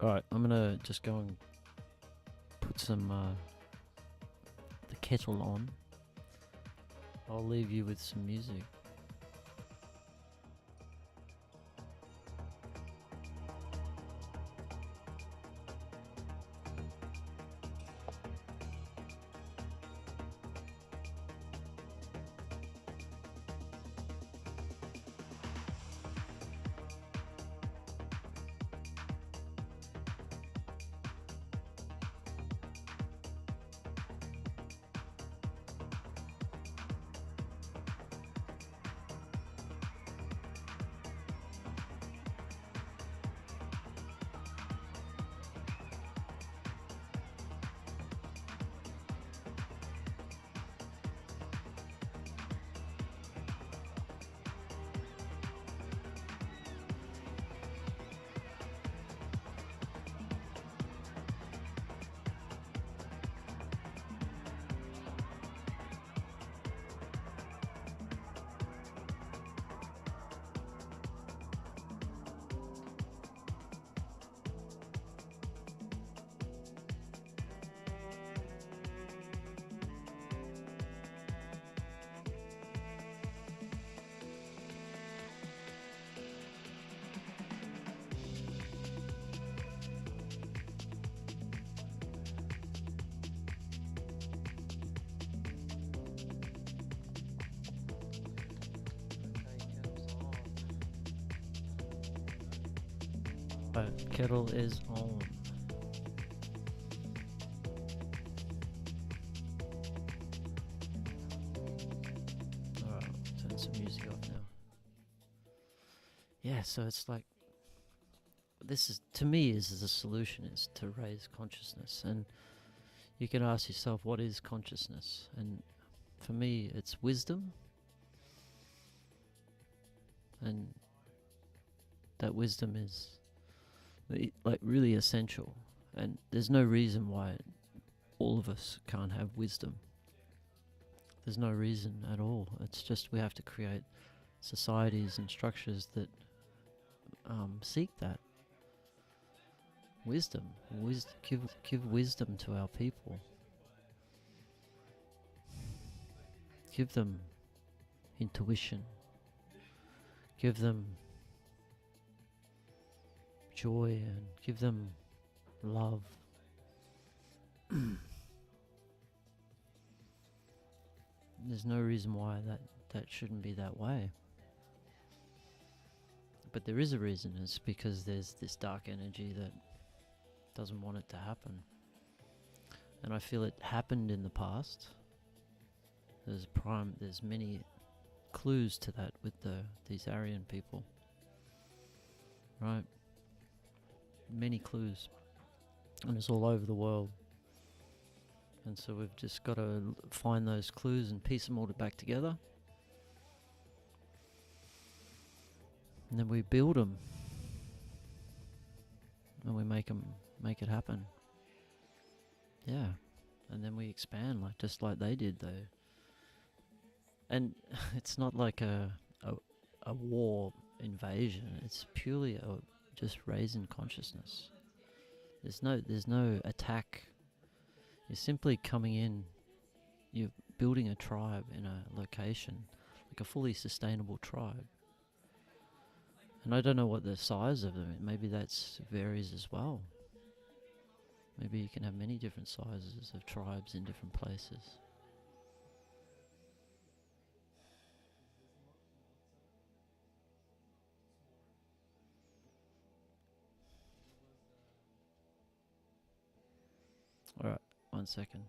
B: Alright, I'm gonna just go and put some the kettle on. I'll leave you with some music. Kettle is on. Alright, turn some music off now. Yeah, so it's like, this is, to me, is the solution, is to raise consciousness. And you can ask yourself, what is consciousness? And for me, it's wisdom. And that wisdom is like really essential, and there's no reason why all of us can't have wisdom. There's no reason at all. It's just we have to create societies and structures that seek that wisdom. Give wisdom to our people. Give them intuition. Give them joy, and give them love. There's no reason why that shouldn't be that way. But there is a reason. It's because there's this dark energy that doesn't want it to happen. And I feel it happened in the past. There's many clues to that with these Aryan people. Right? Many clues, and it's all over the world, and so we've just got to find those clues and piece them all back together, and then we build them, and we make it happen. Yeah, and then we expand, like just like they did, though. And it's not like a war invasion. It's purely just raising consciousness. There's no attack. You're simply coming in. You're building a tribe in a location, like a fully sustainable tribe. And I don't know what the size of them. Maybe that varies as well. Maybe you can have many different sizes of tribes in different places. Alright, 1 second.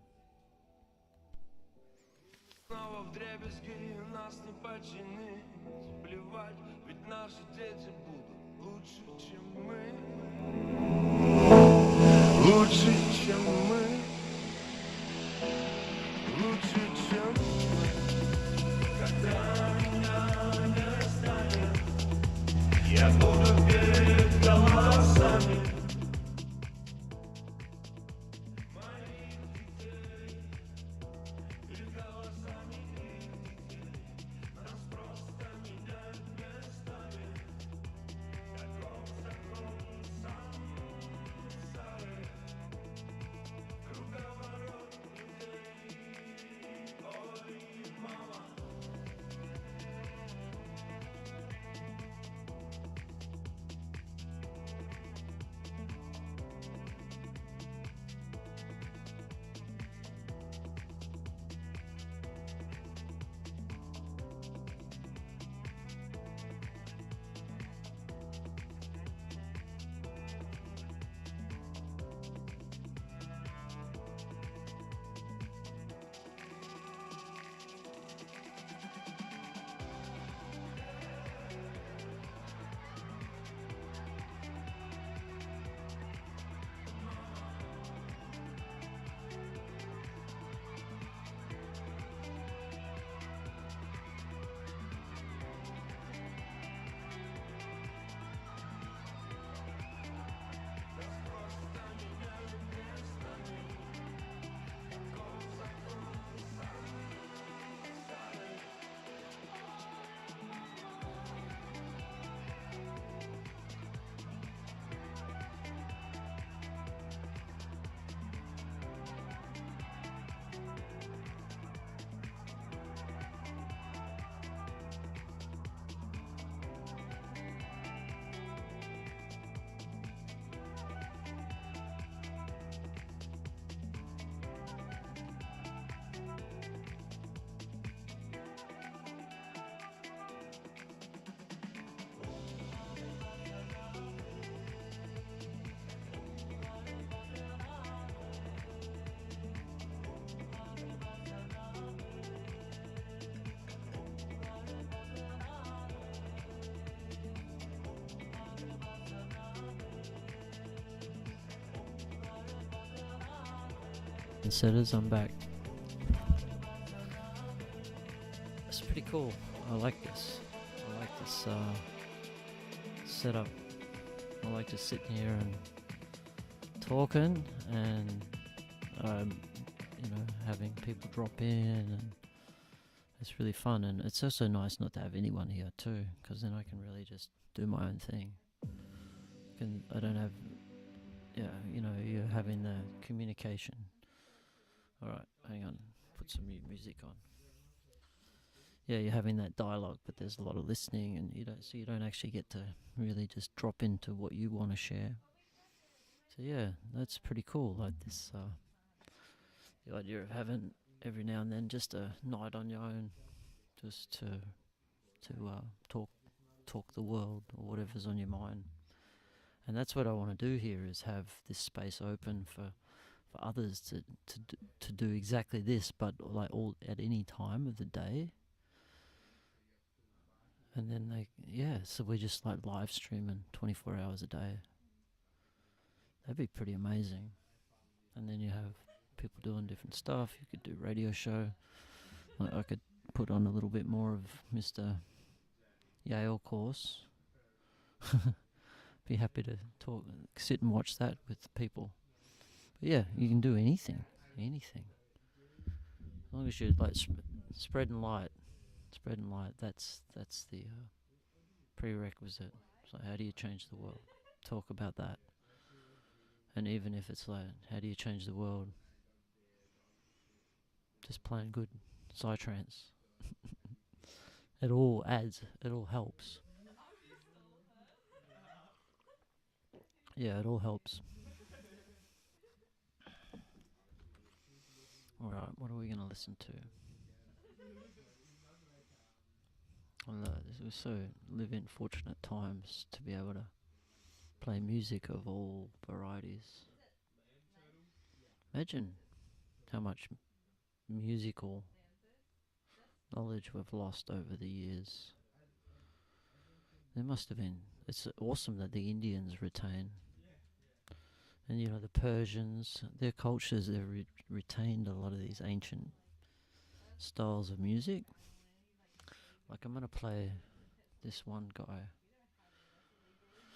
C: Снова вдребезги нас не починить. Плевать, ведь наши дети будут Лучше, чем мы, лучше, чем когда меня не станет, я буду петь голосами моих детей и голосами их детей. Нас просто меняют местами, таком самсаре. Круговорот людей, ой, мама.
B: Setters, I'm back. It's pretty cool. I like this. I like this setup. I like to sit here and talking and having people drop in, and it's really fun. And it's also nice not to have anyone here too, because then I can really just do my own thing. I don't have, you're having the communication. Alright, hang on, put some music on. Yeah, you're having that dialogue, but there's a lot of listening, and you don't actually get to really just drop into what you want to share. So yeah, that's pretty cool. Like this, the idea of having every now and then just a night on your own, just to talk the world or whatever's on your mind. And that's what I want to do here, is have this space open for others to do exactly this, but like all at any time of the day. And then so we're just like live streaming 24 hours a day. That'd be pretty amazing. And then you have people doing different stuff. You could do radio show. Like I could put on a little bit more of Mr. Yale course. Be happy to sit and watch that with people. But yeah, you can do anything. As long as you're like spreading light. That's the prerequisite. So how do you change the world? Talk about that. And even if it's like, how do you change the world? Just playing good psytrance. It all adds. It all helps. Yeah, it all helps. Alright, what are we going to listen to? We so live in fortunate times to be able to play music of all varieties. Imagine how much musical knowledge we've lost over the years. There must have been it's awesome that the Indians retain. And you know, the Persians, their cultures, they've retained a lot of these ancient styles of music. Like I'm gonna play this one guy,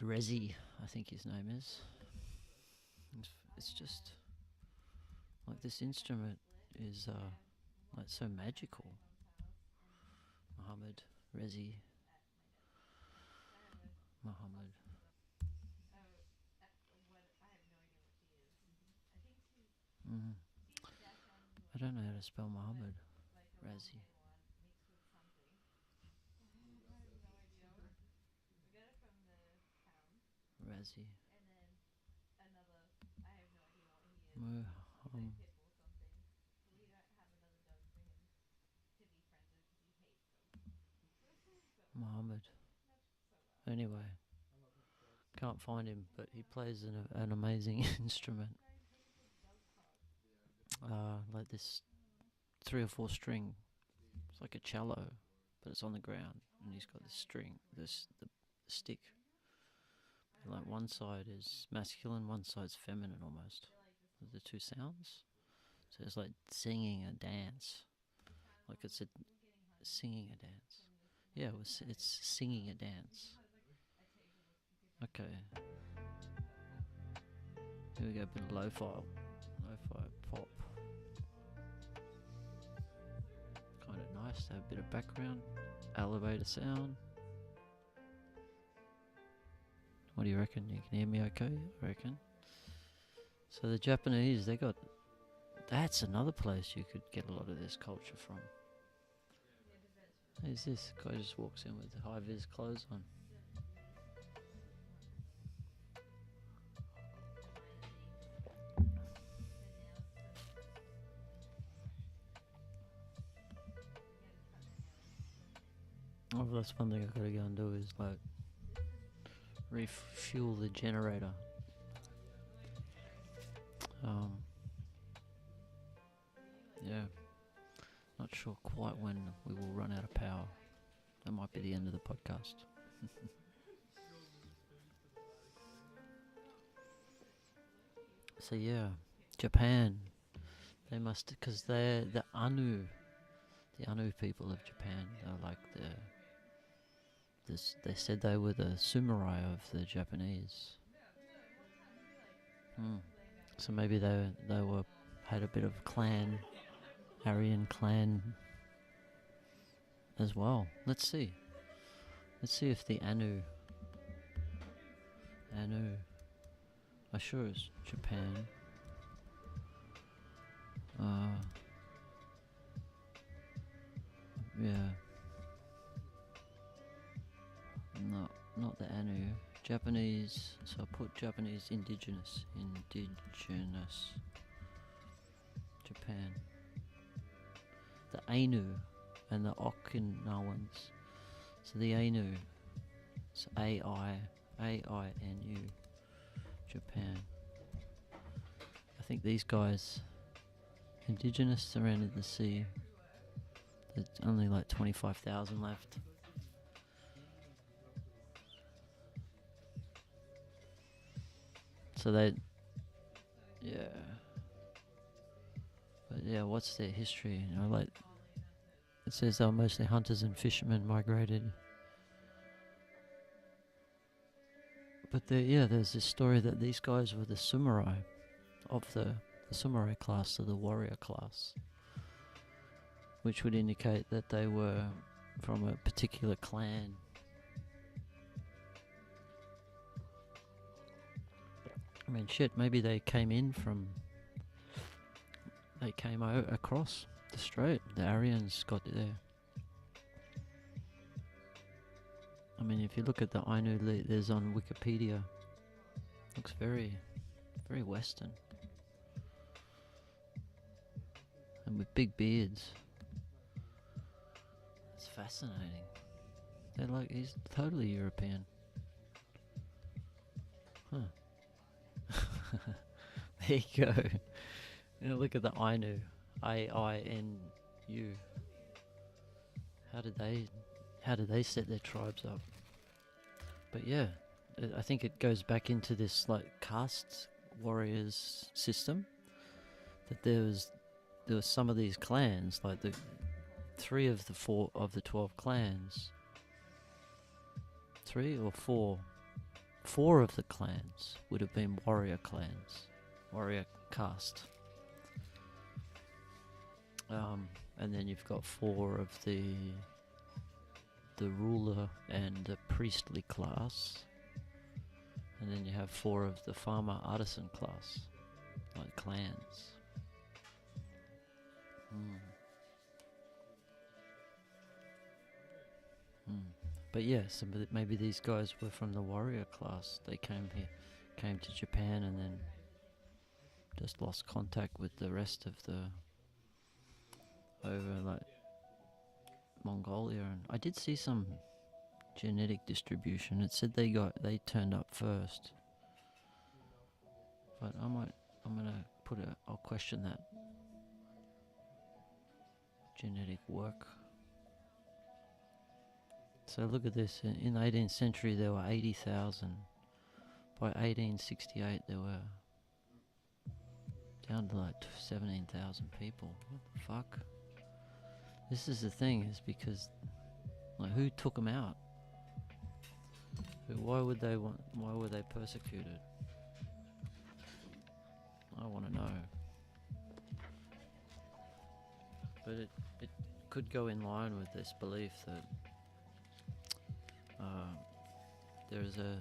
B: Rezi, I think his name is. It's just like this instrument is like so magical. Muhammad Rezi. Muhammad. Mm. I don't know how to spell Muhammad. Razi. Razi. Muhammad. Anyway, can't find him, but he plays an amazing instrument. Like this 3 or 4 string. It's like a cello, but it's on the ground, and he's got this string, the stick. Like one side is masculine, one side's feminine almost. The 2 sounds. So it's like singing a dance. Like it's singing a dance. Yeah, it's singing a dance. Okay. Here we go, a bit of lo-fi pop. Kind of nice to have a bit of background. Elevator sound. What do you reckon? You can hear me okay? I reckon. So the Japanese, they got... That's another place you could get a lot of this culture from. Who's this? Guy just walks in with high-vis clothes on. Oh, that's one thing I gotta go and do is like refuel the generator. Yeah, not sure quite when we will run out of power. That might be the end of the podcast. So yeah, Japan. They must, because they're the Anu people of Japan. They're like they said they were the samurai of the Japanese. So maybe they had a bit of Aryan clan as well. Let's see if the Anu, I sure is Japan. Yeah. No, not the Anu. Japanese. So I put Japanese indigenous Japan. The Ainu and the Okinawans. So the Ainu. It's A-I-N-U. Japan. I think these guys, indigenous, surrounded the sea. There's only like 25,000 left. So they, yeah. But yeah, what's their history? You know, like it says they were mostly hunters and fishermen, migrated. But there's this story that these guys were the samurai of the samurai class, or the warrior class, which would indicate that they were from a particular clan. I mean, shit, maybe they came across the strait. The Aryans got there. I mean, if you look at the Ainu, there's on Wikipedia. Looks very, very Western. And with big beards. It's fascinating. He's totally European. Huh. There you go. You know, look at the Ainu. A-I-N-U. How did they set their tribes up? But yeah, I think it goes back into this like caste warriors system. That there was some of these clans, like the 3 of the 4 of the 12 clans, 3 or 4 of the clans would have been warrior clans, warrior caste. And then you've got 4 of the ruler and the priestly class, and then you have 4 of the farmer artisan class, like clans. But yeah, maybe these guys were from the warrior class. They came to Japan, and then just lost contact with the rest of the over like Mongolia. And I did see some genetic distribution. It said they turned up first, but I'll question that genetic work. So look at this. In the 18th century, there were 80,000. By 1868, there were down to like 17,000 people. What the fuck? This is the thing, is because like who took them out? Why were they persecuted? I want to know. But it could go in line with this belief that there is a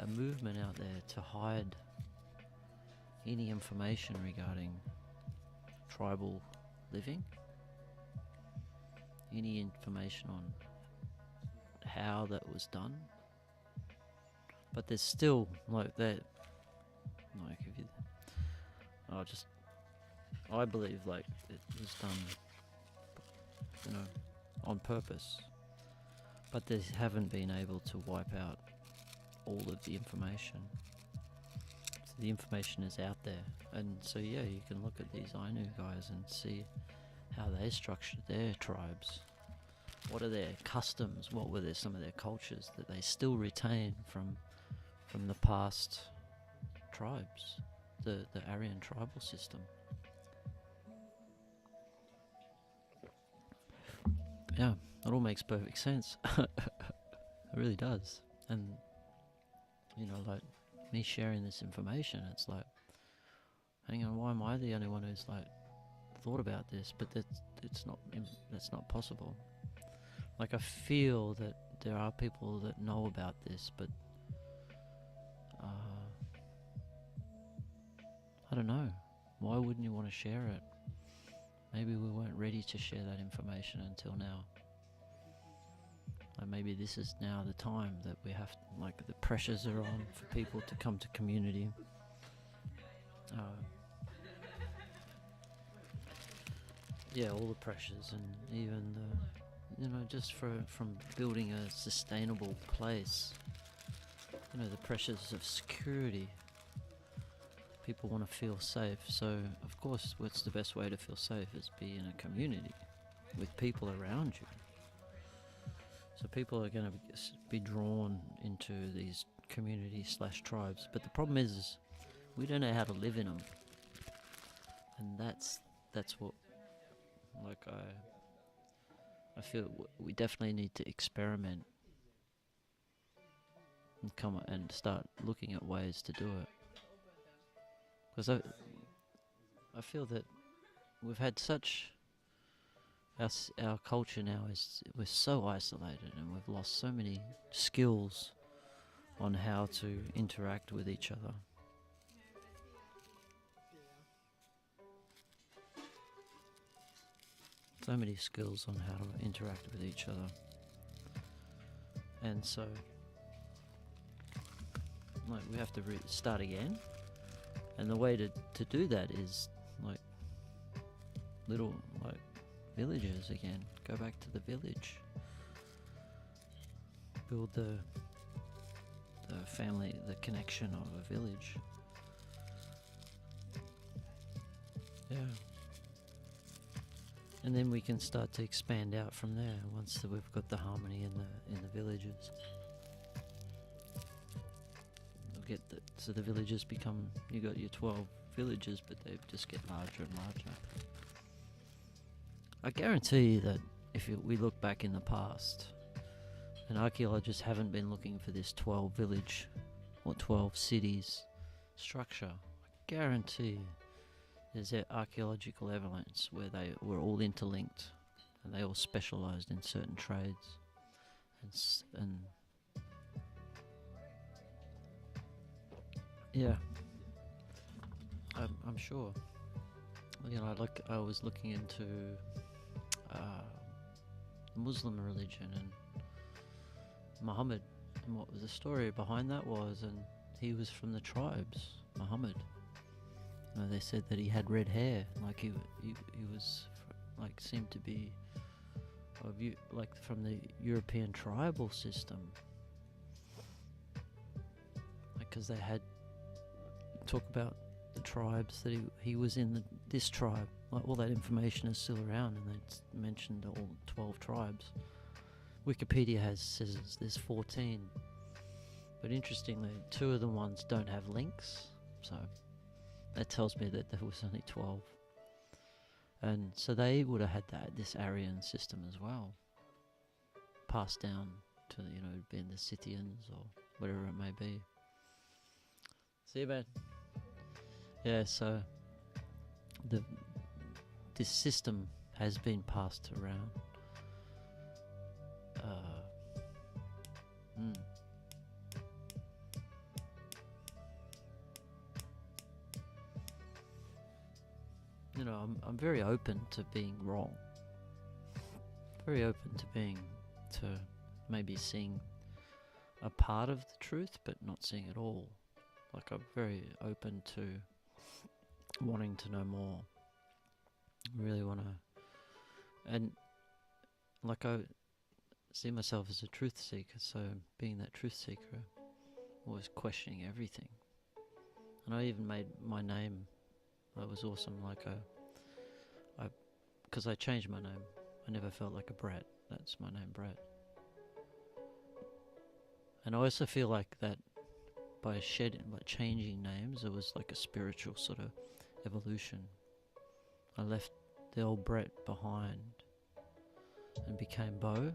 B: movement out there to hide any information regarding tribal living, any information on how that was done. But there's still like that, like if you, I believe like it was done, on purpose. But they haven't been able to wipe out all of the information. So the information is out there. And so yeah, you can look at these Ainu guys and see how they structured their tribes. What are their customs? What were some of their cultures that they still retain from the past tribes, the Aryan tribal system? Yeah, it all makes perfect sense. It really does. And, like me sharing this information, it's like, hang on, why am I the only one who's like thought about this? But that's not possible. Like I feel that there are people that know about this, but I don't know. Why wouldn't you want to share it? Maybe we weren't ready to share that information until now. And maybe this is now the time that we have, like the pressures are on for people to come to community. All the pressures, and even just from building a sustainable place. The pressures of security. People want to feel safe, so of course what's the best way to feel safe is be in a community with people around you. So people are going to be drawn into these communities/tribes, but the problem is we don't know how to live in them, and that's what, like I feel we definitely need to experiment and start looking at ways to do it. Because I feel that we've had such, our culture now we're so isolated, and we've lost so many skills on how to interact with each other. So many skills on how to interact with each other. And so, like, we have to start again. And the way to do that is like little like villages again. Go back to the village. Build the family, the connection of a village. Yeah. And then we can start to expand out from there once we've got the harmony in the villages. so the villages become, you got your 12 villages, but they just get larger and larger. I guarantee that if we look back in the past, and archaeologists haven't been looking for this 12 village or 12 cities structure, I guarantee there's archaeological evidence where they were all interlinked and they all specialized in certain trades. And yeah, I'm sure. You know, I was looking into the Muslim religion and Muhammad, and what the story behind that was, and he was from the tribes, Muhammad. You know, they said that he had red hair, like he was like seemed to be like from the European tribal system, like because they had talk about the tribes that he was in this tribe. Like all that information is still around, and they mentioned all 12 tribes. Wikipedia says there's 14, but interestingly, 2 of the ones don't have links, so that tells me that there was only 12. And so they would have had this Aryan system as well, passed down to, you know, being the Scythians or whatever it may be. See you, man. Yeah, so this system has been passed around. You know, I'm very open to being wrong. Very open to maybe seeing a part of the truth, but not seeing it all. Like, I'm very open to wanting to know more. I really want to, and like I see myself as a truth seeker, so being that truth seeker, always questioning everything. And I even made my name. That was awesome. Like because I changed my name. I never felt like a brat. That's my name, Brat. And I also feel like that by changing names, it was like a spiritual sort of evolution. I left the old Brett behind and became Bo.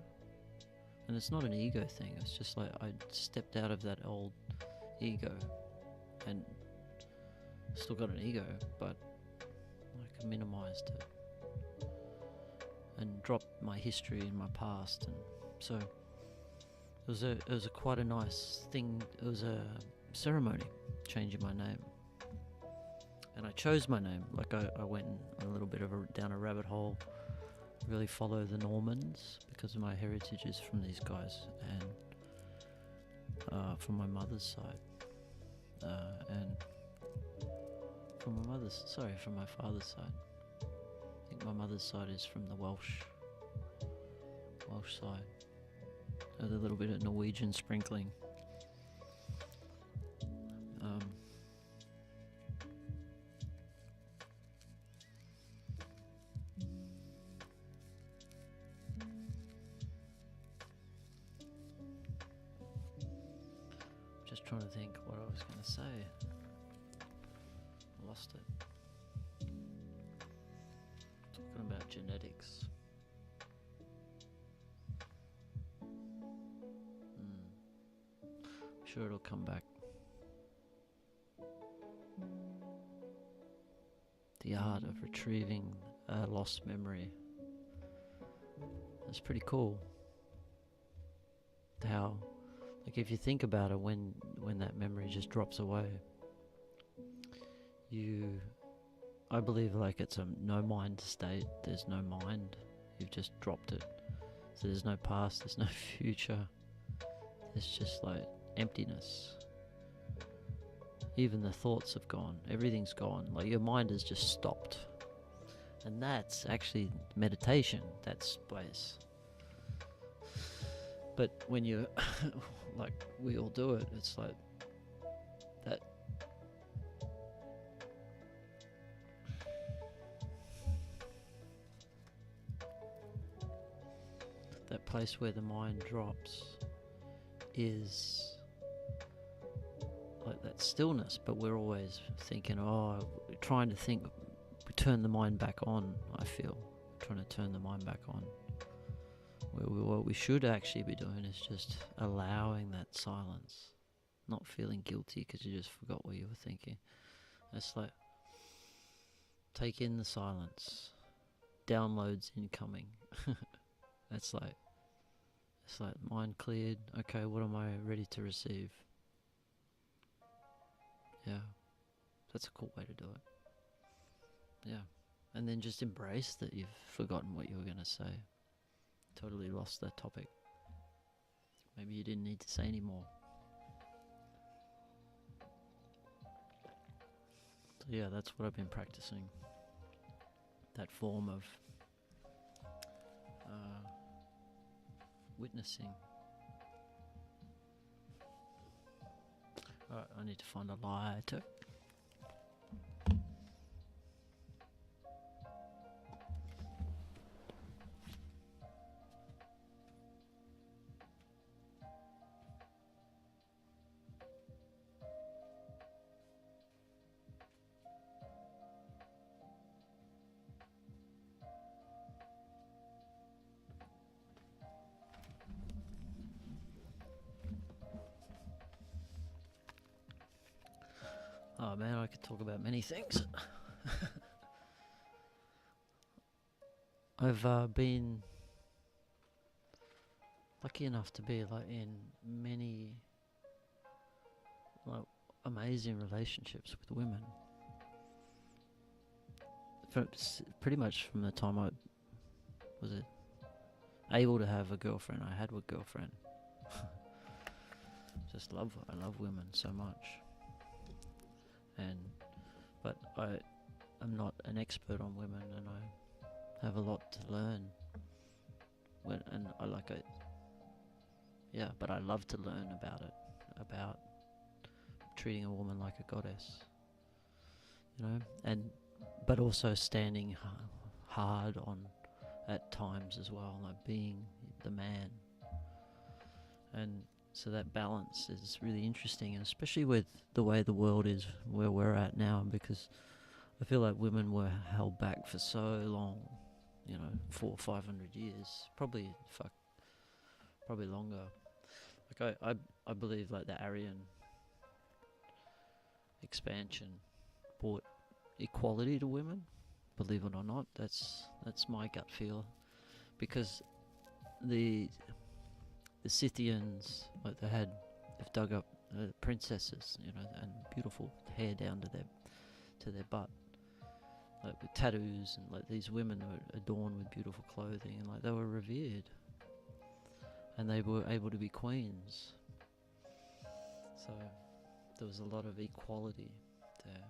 B: And it's not an ego thing. It's just like I stepped out of that old ego and still got an ego, but like I minimized it and dropped my history and my past. And so it was a quite a nice thing. It was a ceremony changing my name, and I chose my name. Like I went a little bit of down a rabbit hole, really follow the Normans because my heritage is from these guys, and from my mother's side, and from my father's side. I think my mother's side is from the Welsh side. With a little bit of Norwegian sprinkling. Just trying to think what I was going to say. Lost it. Talking about genetics. Sure, it'll come back. The art of retrieving a lost memory. That's pretty cool. How, like, if you think about it, when that memory just drops away, I believe like it's a no mind state. There's no mind. You've just dropped it. So there's no past. There's no future. There's just like emptiness. Even the thoughts have gone. Everything's gone. Like your mind has just stopped. And that's actually meditation. That's bliss. But when you, like we all do it, it's like that place where the mind drops is like stillness, but we're always thinking, trying to think, turn the mind back on. I feel trying to turn the mind back on. What we should actually be doing is just allowing that silence, not feeling guilty because you just forgot what you were thinking. It's like, take in the silence, downloads incoming. It's like mind cleared. Okay, what am I ready to receive? Yeah, that's a cool way to do it. Yeah, and then just embrace that you've forgotten what you were going to say. Totally lost that topic. Maybe you didn't need to say any more. So yeah, that's what I've been practicing. That form of witnessing. Alright, I need to find a lighter. Oh man, I could talk about many things. I've been lucky enough to be like in many like amazing relationships with women. Pretty much from the time I was able to have a girlfriend, I had a girlfriend. I love women so much. But I'm not an expert on women, and I have a lot to learn. But I love to learn about treating a woman like a goddess, but also standing hard on at times as well, like being the man. And so that balance is really interesting, and especially with the way the world is where we're at now, because I feel like women were held back for so long, 400 or 500 years, probably longer. Like I believe like the Aryan expansion brought equality to women, believe it or not. That's my gut feel, because the Scythians, like they've dug up princesses, and beautiful hair down to their butt, like with tattoos, and like these women were adorned with beautiful clothing, and like they were revered, and they were able to be queens. So there was a lot of equality there.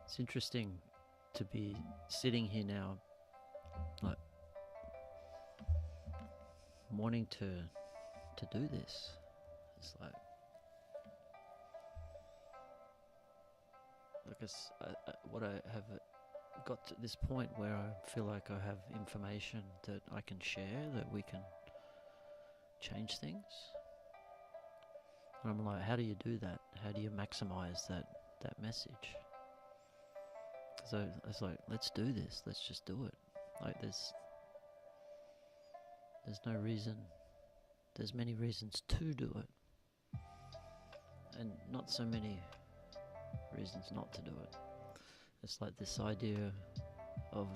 B: It's interesting to be sitting here now, like wanting to do this. It's like what I have got to this point where I feel like I have information that I can share, that we can change things. And I'm like, how do you do that? How do you maximize that message? So it's like, let's do this. Let's just do it. Like there's no reason. There's many reasons to do it, and not so many reasons not to do it. It's like this idea of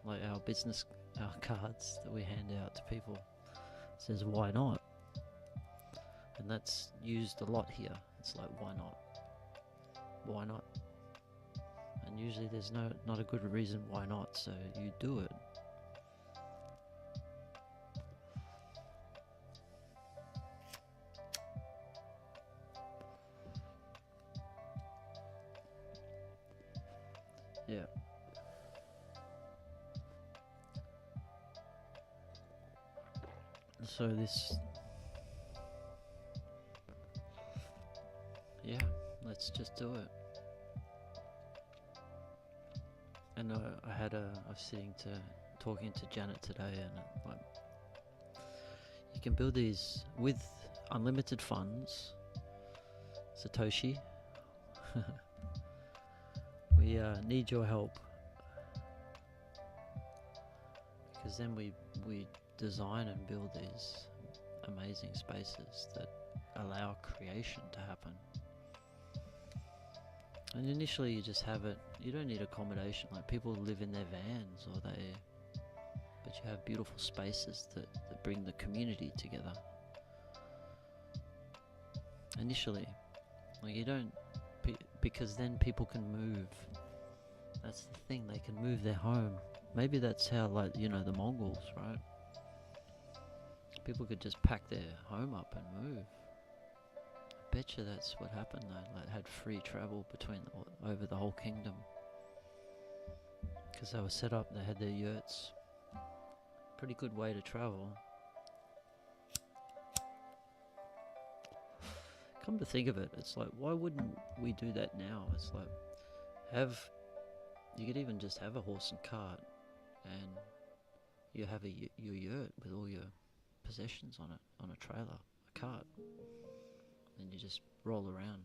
B: our business, our cards that we hand out to people. It says, why not? And that's used a lot here. It's like, why not? Why not? And usually there's not a good reason why not, so you do it. Yeah. So this, yeah, let's just do it. And I was talking to Janet today, and like, you can build these with unlimited funds. Satoshi, we need your help, because then we design and build these amazing spaces that allow creation to happen. And initially you just have it, you don't need accommodation, like people live in their vans but you have beautiful spaces that bring the community together. Initially, like you don't, because then people can move. That's the thing, they can move their home. Maybe that's how, like, you know, the Mongols, right? People could just pack their home up and move. I bet you that's what happened though, like had free travel over the whole kingdom. Because they were set up, they had their yurts. Pretty good way to travel. Come to think of it, it's like, why wouldn't we do that now? It's like, you could even just have a horse and cart, and you have your yurt with all your possessions on it, on a trailer, a cart, and you just roll around.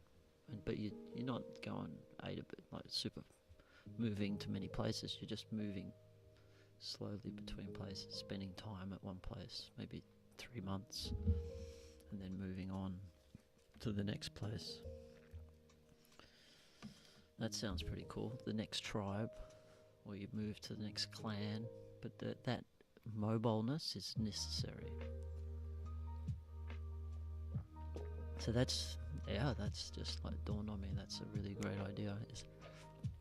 B: But you're not going like super moving to many places. You're just moving slowly between places, spending time at one place, maybe 3 months, and then moving on to the next place. That sounds pretty cool. The next tribe, or you move to the next clan, but that mobileness is necessary. So that's just like dawned on me. That's a really great idea.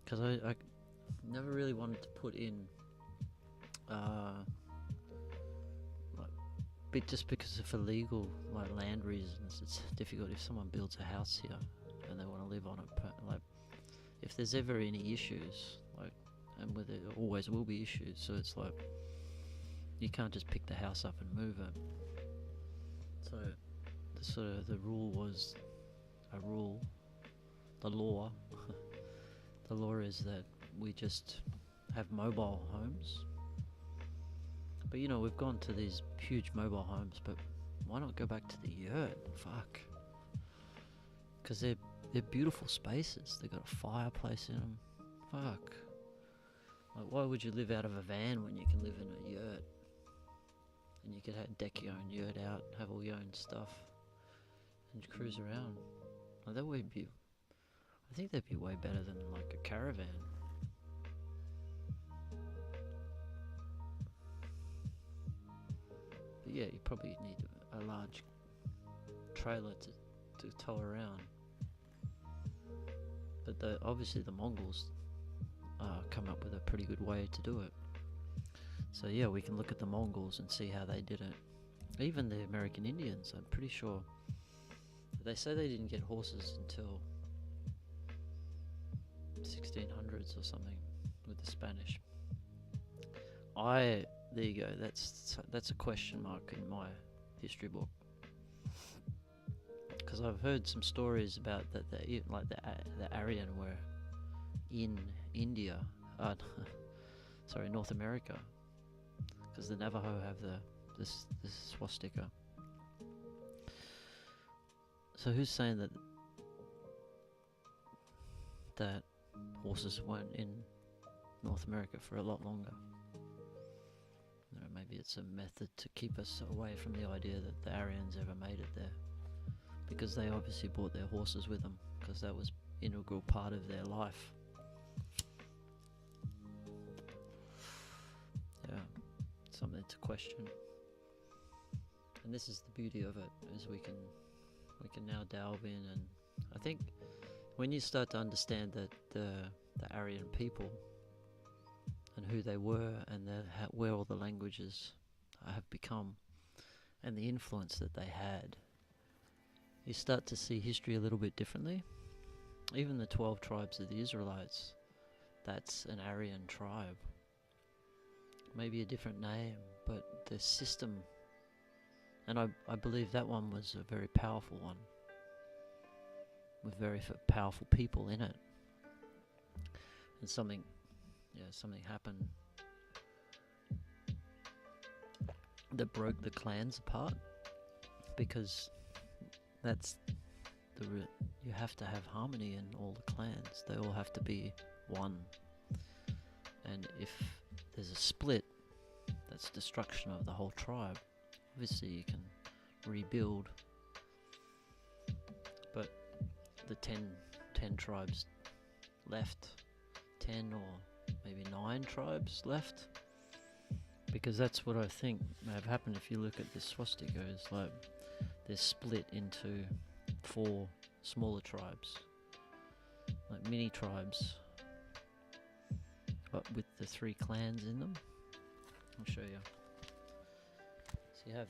B: Because I never really wanted to put in, just because of illegal, like, land reasons. It's difficult if someone builds a house here and they want to live on it. Like, if there's ever any issues, like, and where there always will be issues, so it's like you can't just pick the house up and move it. So the rule was the law. The law is that we just have mobile homes. But you know, we've gone to these huge mobile homes, but why not go back to the yurt? Fuck. Because they're beautiful spaces. They've got a fireplace in them. Fuck. Like, why would you live out of a van when you can live in a yurt? And you could deck your own yurt out, have all your own stuff, and cruise around. Like, that would be, I think that'd be way better than like a caravan. But yeah, you probably need a large trailer to tow around. But obviously the Mongols come up with a pretty good way to do it. So yeah, we can look at the Mongols and see how they did it. Even the American Indians, I'm pretty sure. They say they didn't get horses until 1600s or something with the Spanish. There you go. That's a question mark in my history book. Because I've heard some stories about that the Aryan were in India, North America, because the Navajo have this swastika. So who's saying that horses weren't in North America for a lot longer? You know, maybe it's a method to keep us away from the idea that the Aryans ever made it there, because they obviously brought their horses with them, because that was an integral part of their life. Yeah, something to question. And this is the beauty of it, is we can now delve in, and I think when you start to understand that the Aryan people and who they were, and where all the languages have become, and the influence that they had, you start to see history a little bit differently. Even the 12 tribes of the Israelites, that's an Aryan tribe. Maybe a different name, but the system And I believe that one was a very powerful one, with very powerful people in it. And something happened that broke the clans apart, because that's you have to have harmony in all the clans. They all have to be one. And if there's a split, that's destruction of the whole tribe. Obviously you can rebuild, but the 10 tribes left, 10 or maybe 9 tribes left, because that's what I think may have happened. If you look at the swastika, it's like they're split into 4 smaller tribes, like mini tribes, but with the 3 clans in them. I'll show you. So you have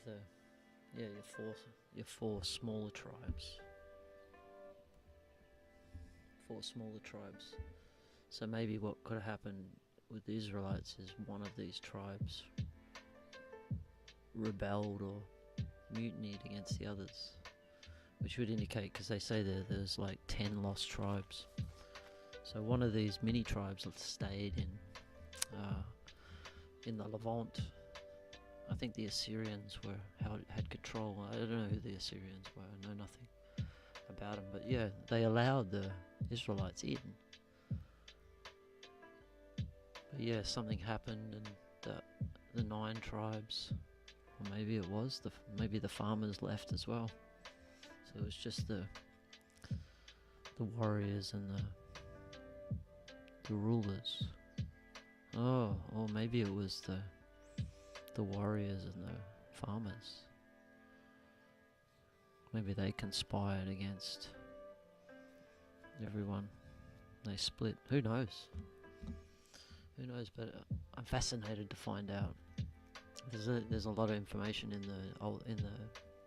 B: your 4 smaller tribes. 4 smaller tribes. So maybe what could have happened with the Israelites is one of these tribes rebelled or mutinied against the others, which would indicate, because they say there's like 10 lost tribes. So one of these mini tribes stayed in the Levant. I think the Assyrians had control. I don't know who the Assyrians were. I know nothing about them. But yeah, they allowed the Israelites in. But yeah, something happened, and the 9 tribes, or maybe it was maybe the farmers left as well. So it was just the warriors and the rulers. Oh, or maybe it was the warriors and the farmers. Maybe they conspired against everyone. They split. Who knows? Who knows? But I'm fascinated to find out. There's a lot of information in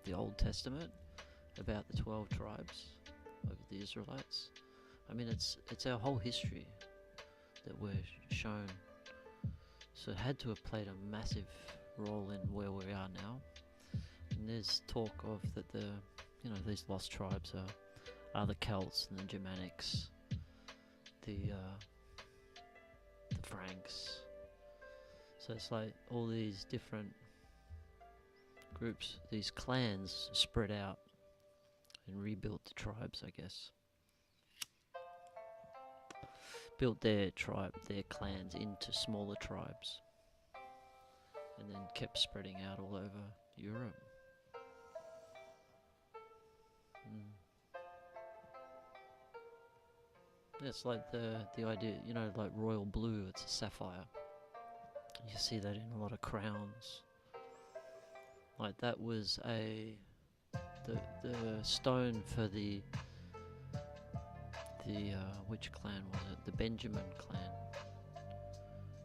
B: the Old Testament about the 12 tribes of the Israelites. I mean, it's our whole history that we're shown. So it had to have played a massive role in where we are now. And there's talk of that these lost tribes are the Celts and the Germanics, the Franks. So it's like all these different groups, these clans spread out and rebuilt the tribes, I guess. Built their clans into smaller tribes, and then kept spreading out all over Europe. It's like the idea, like royal blue, it's a sapphire. You see that in a lot of crowns. Like that was the stone for the which clan was it? The Benjamin clan.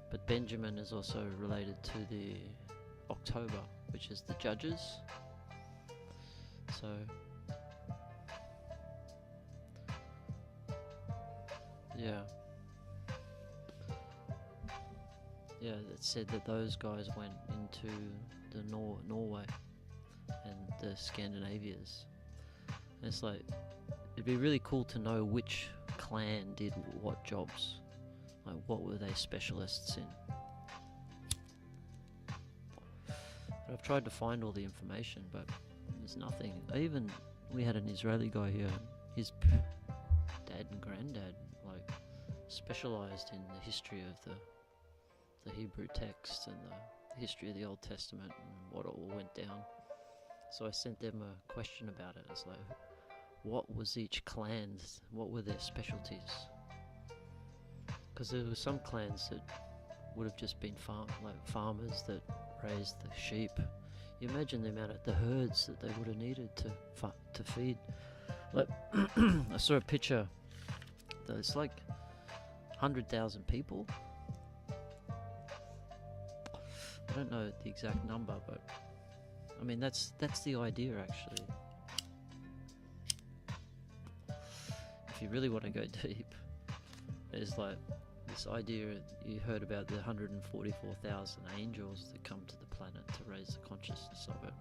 B: But Benjamin is also related to the October, which is the judges. So yeah, it said that those guys went into the Norway and the Scandinavians. And it's like, it'd be really cool to know which clan did what jobs. Like, what were they specialists in? But I've tried to find all the information, but there's nothing. We had an Israeli guy here. His dad and granddad specialized in the history of the Hebrew text and the history of the Old Testament and what all went down. So I sent them a question about it. It's like, what was each clan's, what were their specialties? Because there were some clans that would have just been farmers that raised the sheep. You imagine the amount of the herds that they would have needed to feed. Like I saw a picture that it's like 100,000 people. I don't know the exact number, but I mean that's the idea actually. If you really want to go deep, there's like this idea you heard about the 144,000 angels that come to the planet to raise the consciousness of it.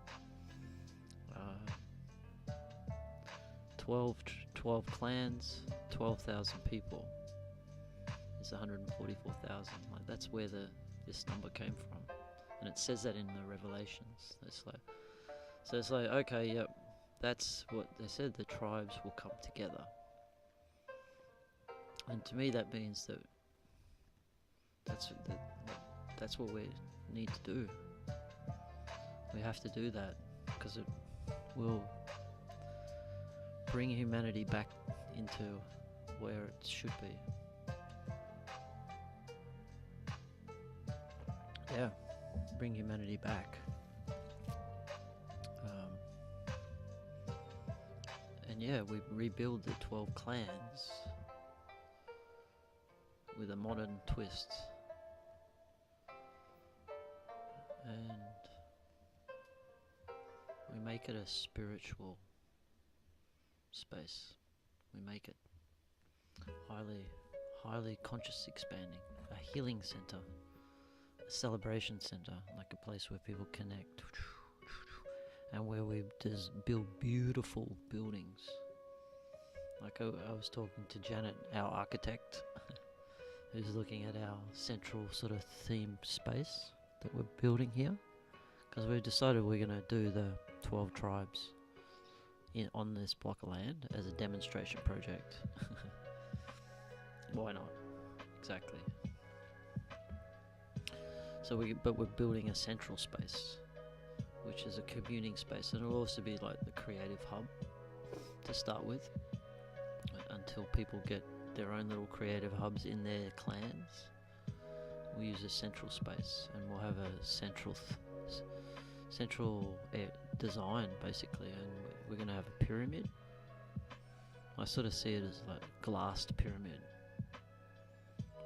B: uh, 12 clans, 12,000 people is 144,000. Like that's where this number came from, and it says that in the Revelations. It's like okay, yep, that's what they said. The tribes will come together, and to me that means that that's what we need to do. We have to do that because it will bring humanity back into where it should be. Yeah, bring humanity back. And yeah, we rebuild the 12 clans with a modern twist. And we make it a spiritual space. We make it highly conscious expanding, a healing center, a celebration center, like a place where people connect, and where we just build beautiful buildings. Like I was talking to Janet, our architect, who's looking at our central sort of theme space that we're building here, because we've decided we're going to do the 12 tribes on this block of land as a demonstration project. Why not? Exactly. But we're building a central space, which is a communing space, and it'll also be like the creative hub to start with, until people get their own little creative hubs in their clans. We'll use a central space, and we'll have a central design basically, and we're going to have a pyramid. I sort of see it as like a glassed pyramid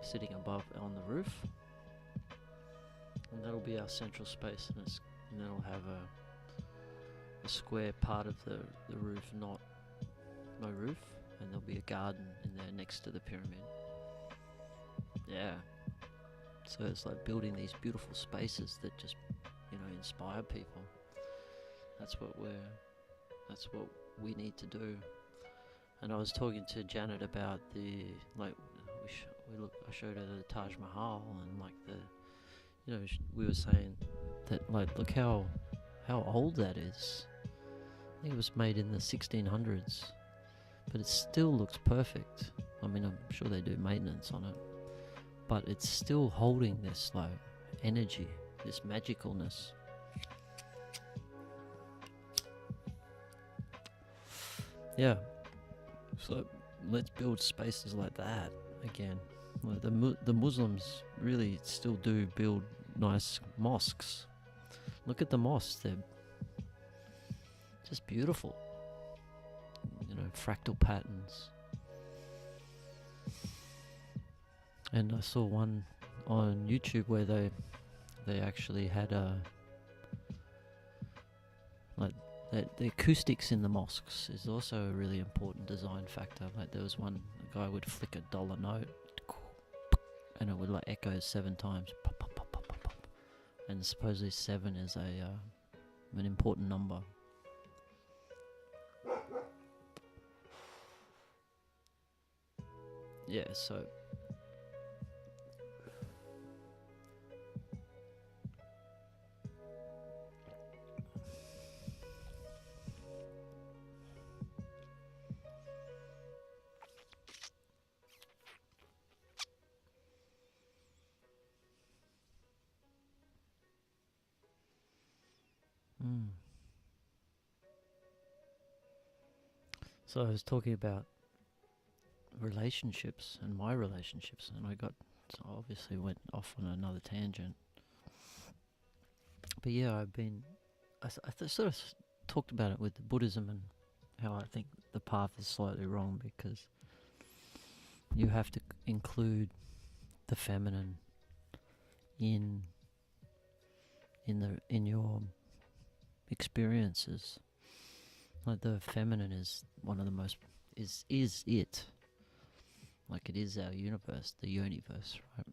B: sitting above on the roof, and that'll be our central space, and then it'll have a square part of the roof, no roof, and there'll be a garden in there next to the pyramid. Yeah. So it's like building these beautiful spaces that just, inspire people. That's what we need to do. And I was talking to Janet about I showed her the Taj Mahal, and we were saying that look how old that is. I think it was made in the 1600s, but it still looks perfect. I mean, I'm sure they do maintenance on it, but it's still holding this energy, this magicalness. Yeah, so let's build spaces like that again. Like the Muslims really still do build nice mosques. Look at the mosques, they're just beautiful. Fractal patterns. And I saw one on YouTube where they actually had the acoustics in the mosques is also a really important design factor. Like there was a guy would flick a dollar note, and it would echo 7 times, pop, pop, pop, pop, pop, pop. And supposedly 7 is an important number. Yeah, so So I was talking about relationships and my relationships, and I obviously went off on another tangent. But yeah, I sort of talked about it with the Buddhism and how I think the path is slightly wrong, because you have to include the feminine in your experiences. Like the feminine is one of the most is it. Like it is our universe, the universe, right?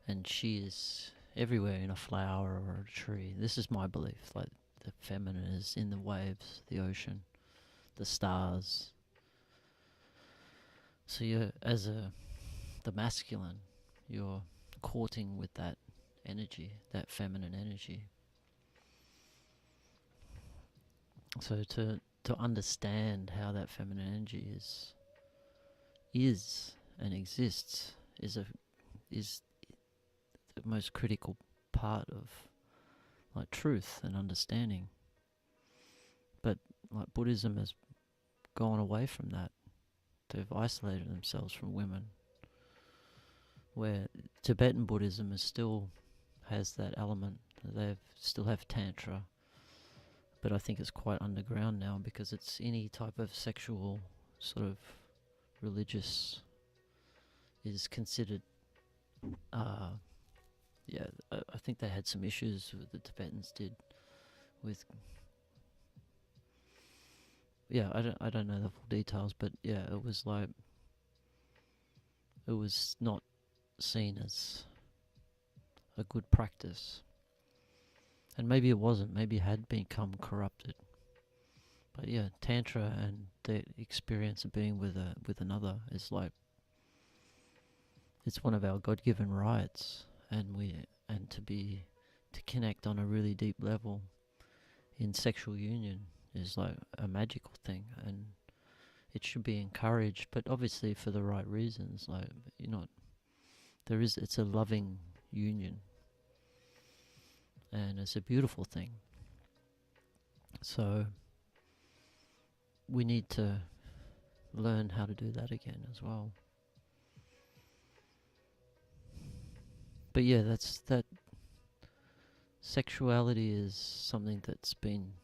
B: And she is everywhere in a flower or a tree. This is my belief. Like the feminine is in the waves, the ocean, the stars. So you're, the masculine, you're courting with that energy, that feminine energy. So to understand how that feminine energy is and exists is the most critical part of like truth and understanding. But like Buddhism has gone away from that. They've isolated themselves from women. Where Tibetan Buddhism is still has that element. They still have Tantra, but I think it's quite underground now because it's any type of sexual sort of religious is considered. I think they had some issues with the Tibetans did with. Yeah, I don't know the full details, but yeah, it was like it was not seen as a good practice. And maybe it wasn't, maybe it had become corrupted. But yeah, Tantra and the experience of being with another is like, it's one of our God-given rights, and to connect on a really deep level in sexual union is like a magical thing, and it should be encouraged, but obviously for the right reasons. Like, it's a loving union, and it's a beautiful thing. So we need to learn how to do that again as well. But yeah, that sexuality is something that's been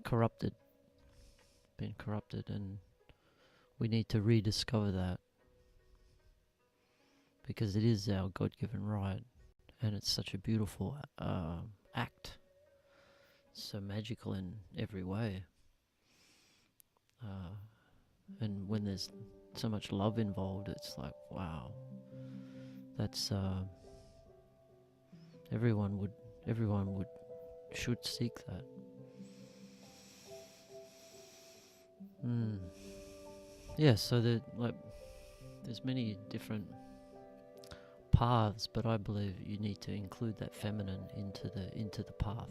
B: corrupted, and we need to rediscover that, because it is our God-given right, and it's such a beautiful act, so magical in every way, and when there's so much love involved, it's like, wow, that's everyone should seek that. Yeah, so there's many different paths, but I believe you need to include that feminine into the path,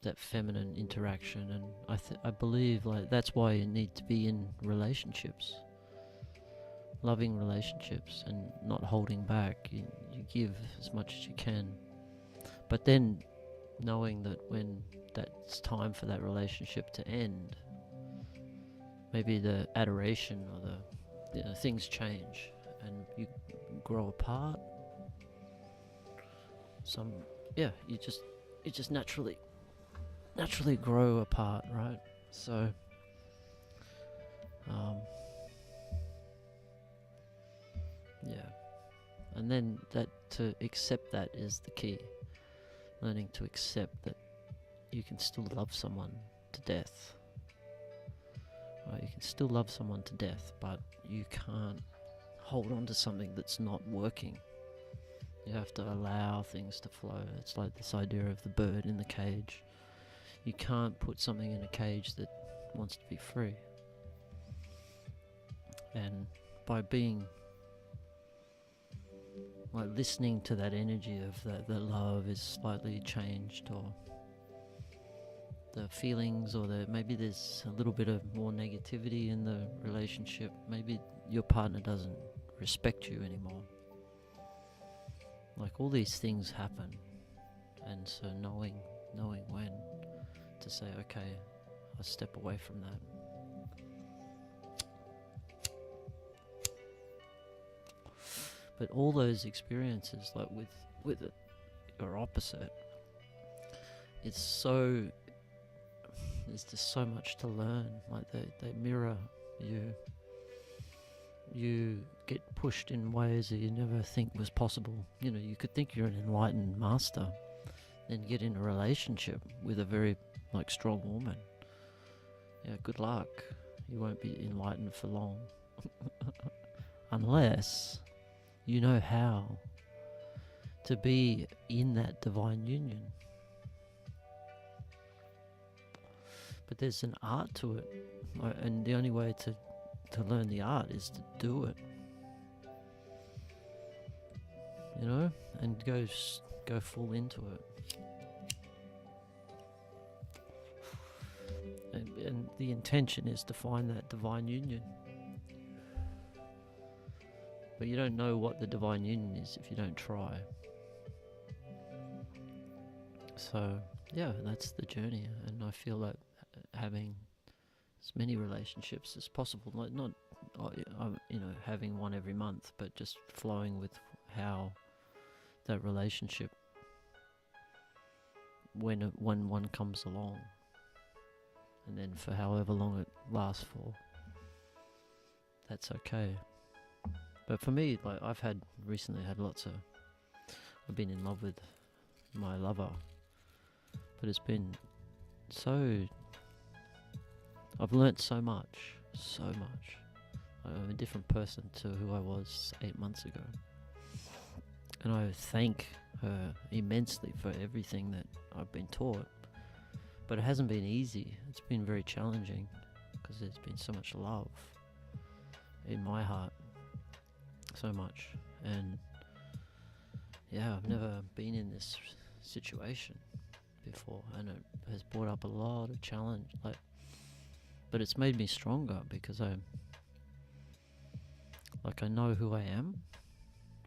B: that feminine interaction, and I believe like that's why you need to be in relationships, loving relationships, and not holding back. You give as much as you can, but then knowing that when that's time for that relationship to end, maybe the adoration or the things change and you grow apart. You just naturally grow apart, right? So and then that, to accept that is the key. Learning to accept that you can still love someone to death. Right? You can still love someone to death, but you can't hold on to something that's not working. You have to allow things to flow. It's like this idea of the bird in the cage. You can't put something in a cage that wants to be free. And by being like listening to that energy of that love is slightly changed, or the feelings, or maybe there's a little bit of more negativity in the relationship. Maybe your partner doesn't respect you anymore. Like, all these things happen, and so knowing when to say, okay, I'll step away from that. But all those experiences, like with your opposite, there's just so much to learn. Like they mirror you. You get pushed in ways that you never think was possible. You could think you're an enlightened master, then get in a relationship with a very strong woman. Yeah, good luck. You won't be enlightened for long. Unless you know how to be in that divine union. But there's an art to it, and the only way to learn the art is to do it. You know, and go full into it. And the intention is to find that divine union. But you don't know what the divine union is if you don't try. So, yeah, that's the journey. And I feel like having as many relationships as possible, like not, having one every month, but just flowing with how that relationship, when one comes along, and then for however long it lasts for, that's okay. But for me, like I've recently had I've been in love with my lover, but it's been I've learnt so much. I'm a different person to who I was 8 months ago. And I thank her immensely for everything that I've been taught. But it hasn't been easy. It's been very challenging because there's been so much love in my heart. So much. And yeah, I've never been in this situation before, and it has brought up a lot of challenge. But it's made me stronger because I know who I am.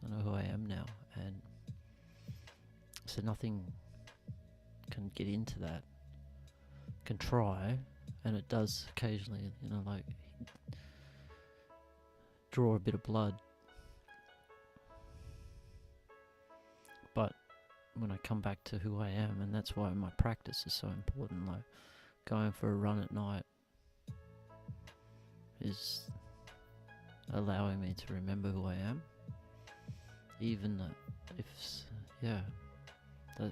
B: I know who I am now, and so nothing can get into that. Can try, and it does occasionally, draw a bit of blood. But when I come back to who I am, and that's why my practice is so important, like going for a run at night is allowing me to remember who I am, even that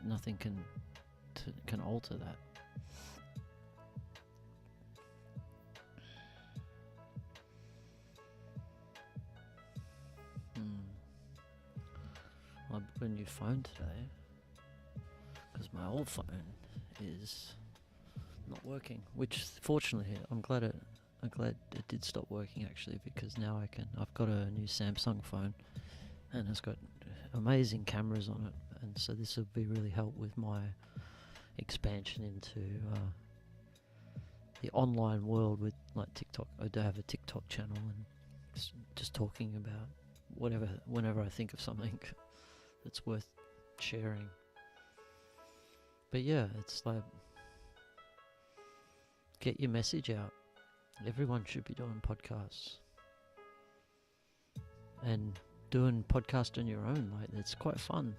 B: nothing can alter that. I bought a new phone today because my old phone is not working, which fortunately I'm glad it did stop working actually, because now I've got a new Samsung phone and it's got amazing cameras on it, and so this will be really help with my expansion into the online world with like TikTok. I do have a TikTok channel and just talking about whenever I think of something that's worth sharing. But yeah, it's like, get your message out. Everyone should be doing podcasts. And doing podcast on your own, like, it's quite fun.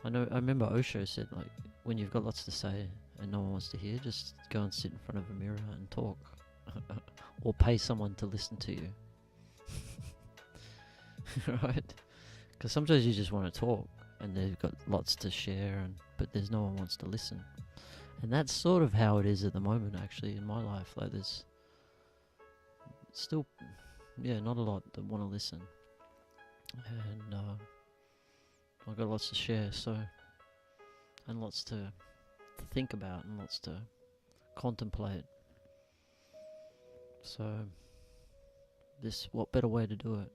B: I remember Osho said, like, when you've got lots to say and no one wants to hear, just go and sit in front of a mirror and talk. Or pay someone to listen to you. Right? Because sometimes you just want to talk and they've got lots to share, but there's no one wants to listen. And that's sort of how it is at the moment, actually, in my life. Like, there's still, not a lot that want to listen. And I've got lots to share, and lots to think about, and lots to contemplate. So, what better way to do it?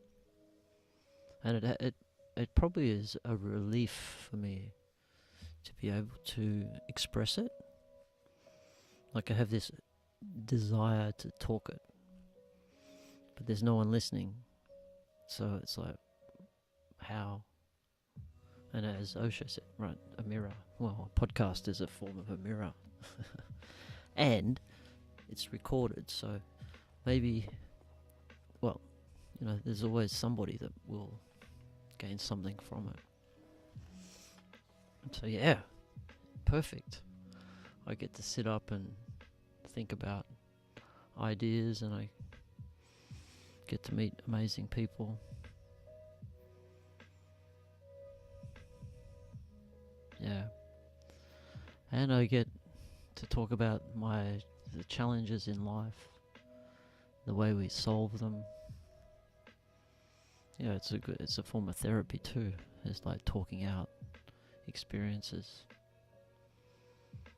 B: And it probably is a relief for me to be able to express it. Like, I have this desire to talk it, but there's no one listening. So it's like, how? And as Osho said, right, a mirror. Well, a podcast is a form of a mirror. And it's recorded, so maybe, there's always somebody that will gain something from it. So yeah, perfect. I get to sit up and think about ideas, and I get to meet amazing people. Yeah. And I get to talk about the challenges in life, the way we solve them, yeah, it's a form of therapy too. It's like talking out experiences,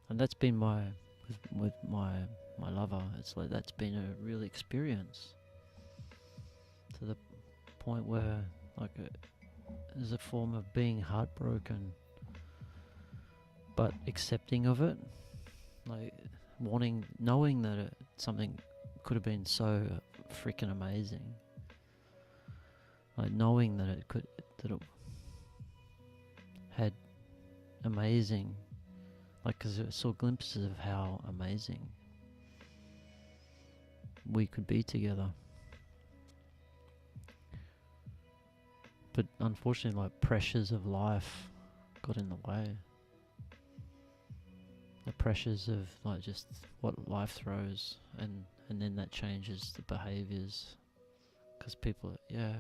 B: and that's been with my lover. It's like that's been a real experience to the point where like there's a form of being heartbroken, but accepting of it, like knowing that something could have been so freaking amazing. Like knowing that it had amazing, like, because I saw glimpses of how amazing we could be together. But unfortunately, like, pressures of life got in the way. The pressures of like just what life throws, and then that changes the behaviors, because people, yeah.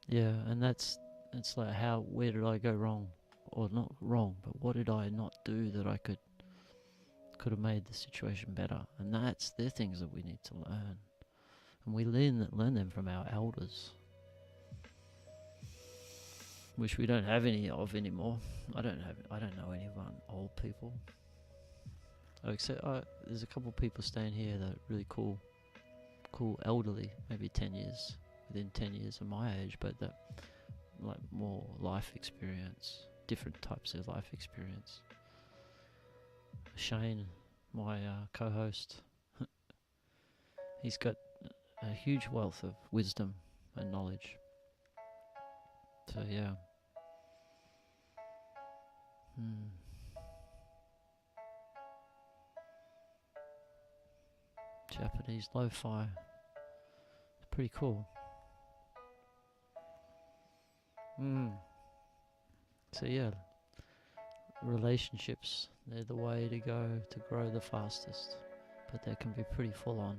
B: Yeah, and it's like, where did I go wrong? Or not wrong, but what did I not do that I could have made the situation better? And they're things that we need to learn. And we learn them from our elders, which we don't have any of anymore. I don't know anyone old people. Except there's a couple of people staying here that are really cool elderly, maybe 10 years, within 10 years of my age, but that like more life experience, different types of life experience. Shane, my co-host, he's got a huge wealth of wisdom and knowledge. So yeah. Japanese lo-fi. It's pretty cool. So yeah, relationships, they're the way to go to grow the fastest, but they can be pretty full on,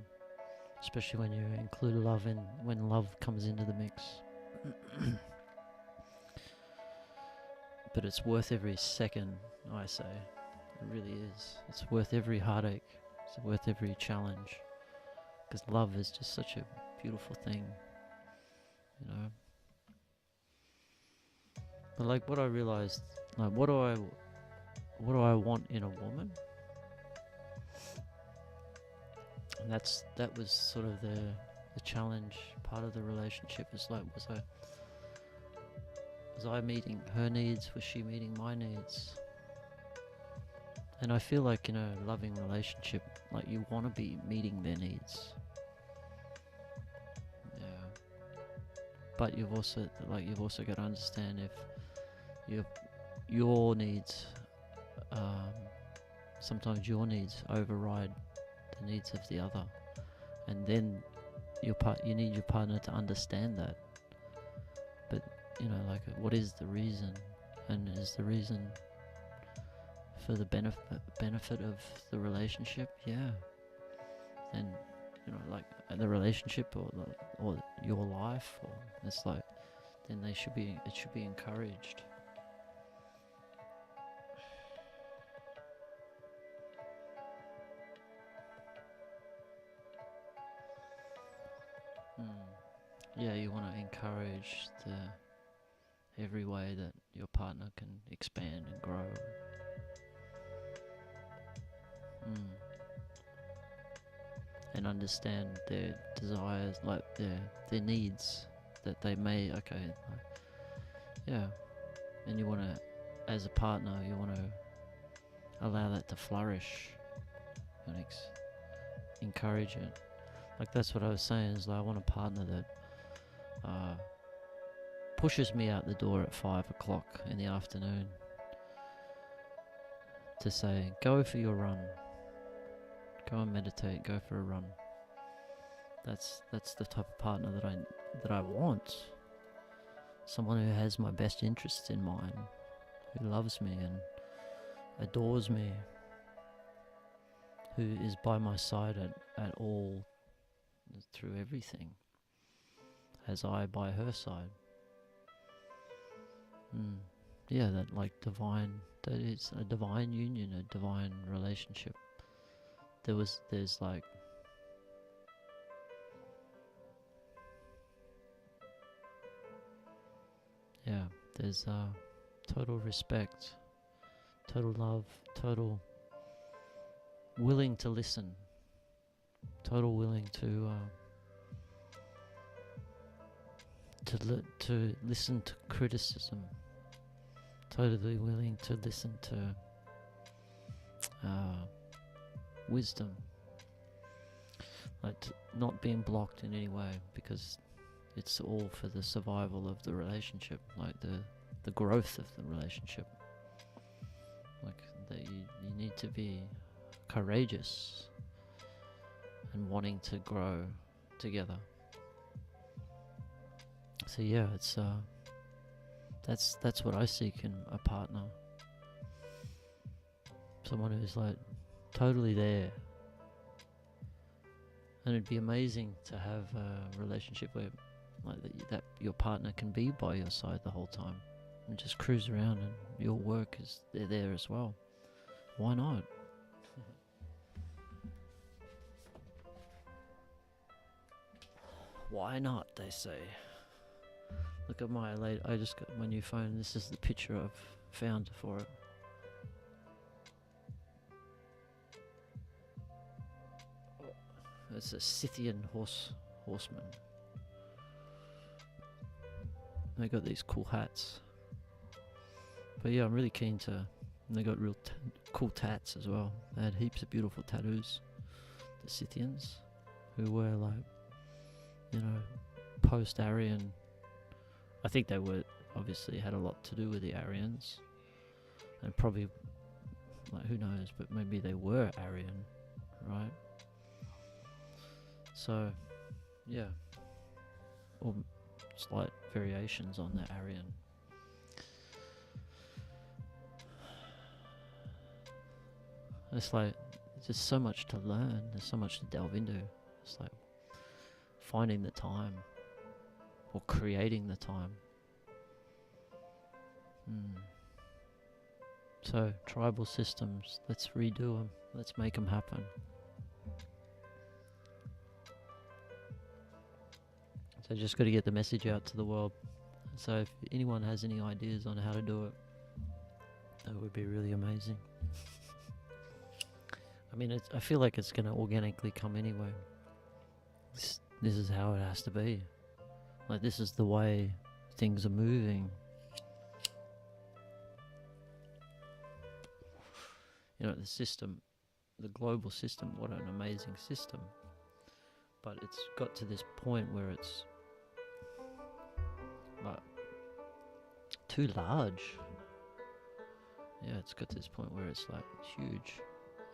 B: especially when you include love in, when love comes into the mix. But it's worth every second, I say. It really is. It's worth every heartache. It's worth every challenge, because love is just such a beautiful thing, you know. But like what I realized, like what do I want in a woman? And that was sort of the challenge part of the relationship. Is like, was I meeting her needs? Was she meeting my needs? And I feel like in a loving relationship, like you want to be meeting their needs. Yeah. But you've also got to understand if your needs, sometimes your needs override the needs of the other, and then you need your partner to understand that. But you know, like, what is the reason, and is the reason for the benefit of the relationship? Yeah. Then you know, like the relationship or your life, or it's like, then it should be encouraged. Yeah, you want to encourage every way that your partner can expand and grow. And understand their desires, like their needs, that they may, yeah. And you want to, as a partner, you want to allow that to flourish and encourage it. Like, that's what I was saying, is like, I want a partner that pushes me out the door at 5 o'clock in the afternoon to say, go for your run, go and meditate, go for a run. That's the type of partner that I want. Someone who has my best interests in mind, who loves me and adores me, who is by my side at all, through everything, as I by her side. yeah, that like divine, that is a divine union, a divine relationship. There's like, yeah, there's total respect, total love, total willing to listen, total willing to listen to criticism, totally willing to listen to wisdom, like not being blocked in any way, because it's all for the survival of the relationship, like the growth of the relationship. Like that you need to be courageous and wanting to grow together. So yeah, it's that's what I seek in a partner. Someone who's like totally there. And it'd be amazing to have a relationship where like that your partner can be by your side the whole time and just cruise around, and your work is they're there as well. Why not? Why not, they say. Look at I just got my new phone. This is the picture I've found for it. It's a Scythian horseman. They got these cool hats. But yeah, I'm really keen to. And they got real cool tats as well. They had heaps of beautiful tattoos. The Scythians, who were like, you know, post-Aryan. I think they were obviously had a lot to do with the Aryans, and probably, like, who knows? But maybe they were Aryan, right? So, yeah, or slight variations on the Aryan. It's like, there's just so much to learn. There's so much to delve into. It's like finding the time or creating the time. So, tribal systems, let's redo them. Let's make them happen. So just got to get the message out to the world. So if anyone has any ideas on how to do it, that would be really amazing. I mean, I feel like it's going to organically come anyway. This is how it has to be. Like, this is the way things are moving. You know, the system, the global system, what an amazing system. But it's got to this point where it's like too large. Yeah, it's got to this point where it's like huge,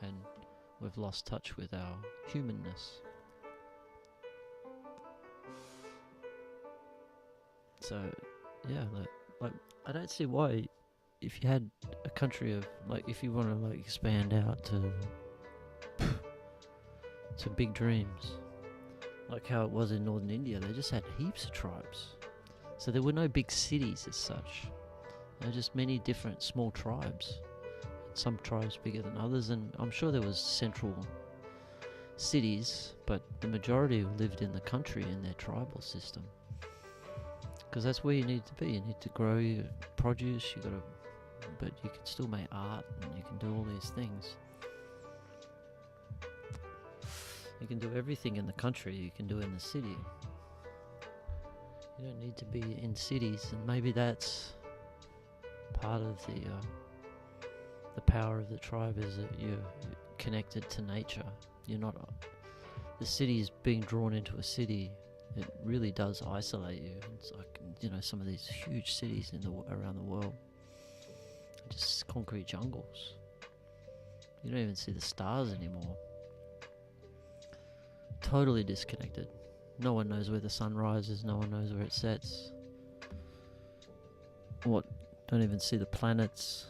B: and we've lost touch with our humanness. So, yeah, like I don't see why, if you had a country of, like, if you want to like expand out to big dreams, like how it was in northern India, they just had heaps of tribes. So there were no big cities as such. There were just many different small tribes. Some tribes bigger than others, and I'm sure there was central cities, but the majority lived in the country in their tribal system. Because that's where you need to be. You need to grow your produce, but you can still make art, and you can do all these things. You can do everything in the country, you can do in the city. You don't need to be in cities, and maybe that's part of the power of the tribe, is that you're connected to nature. You're not the city is being drawn into a city. It really does isolate you. It's like, you know, some of these huge cities around the world, just concrete jungles. You don't even see the stars anymore. Totally disconnected. No one knows where the sun rises, no one knows where it sets. Don't even see the planets.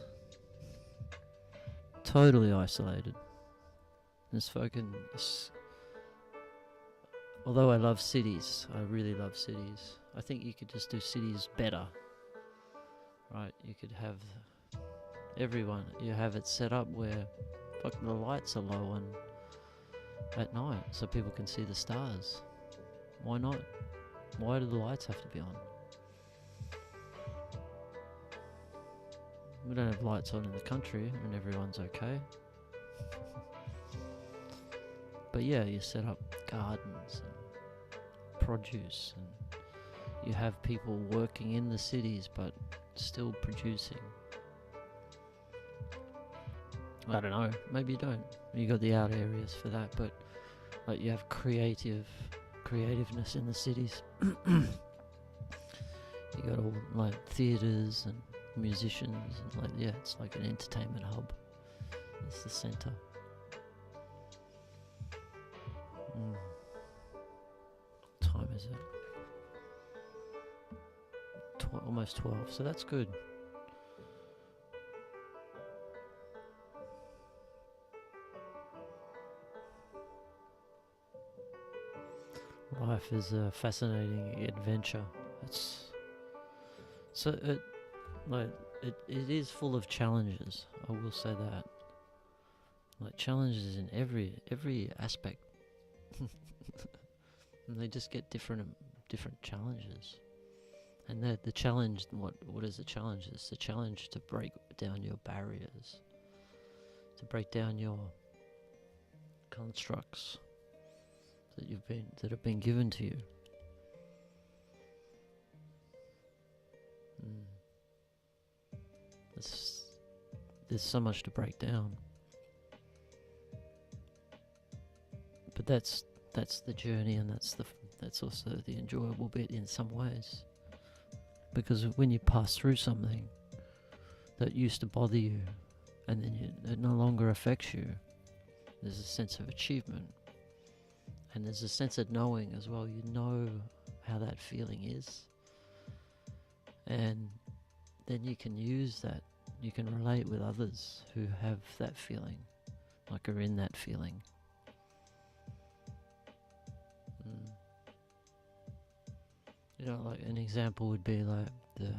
B: Totally isolated. Although I love cities, I really love cities. I think you could just do cities better. right? You could have everyone, you have it set up where the lights are low and at night so people can see the stars. Why not? Why do the lights have to be on? We don't have lights on in the country and everyone's okay. But yeah, you set up gardens and produce, and you have people working in the cities but still producing. I don't know, maybe you don't. You got the out areas for that, but like you have creativeness in the cities. You got all like theatres and musicians and like, yeah, it's like an entertainment hub. It's the centre. What time is it? Almost 12, so that's good. Life is a fascinating adventure. It is full of challenges. I will say that. Like challenges in every aspect, and they just get different challenges. And the challenge, what is the challenge? It's the challenge to break down your barriers, to break down your constructs that have been given to you. There's so much to break down, but that's the journey, and that's also the enjoyable bit in some ways, because when you pass through something that used to bother you, and then it no longer affects you, there's a sense of achievement. And there's a sense of knowing as well. You know how that feeling is. And then you can use that. You can relate with others who have that feeling, like are in that feeling. You know, like an example would be like the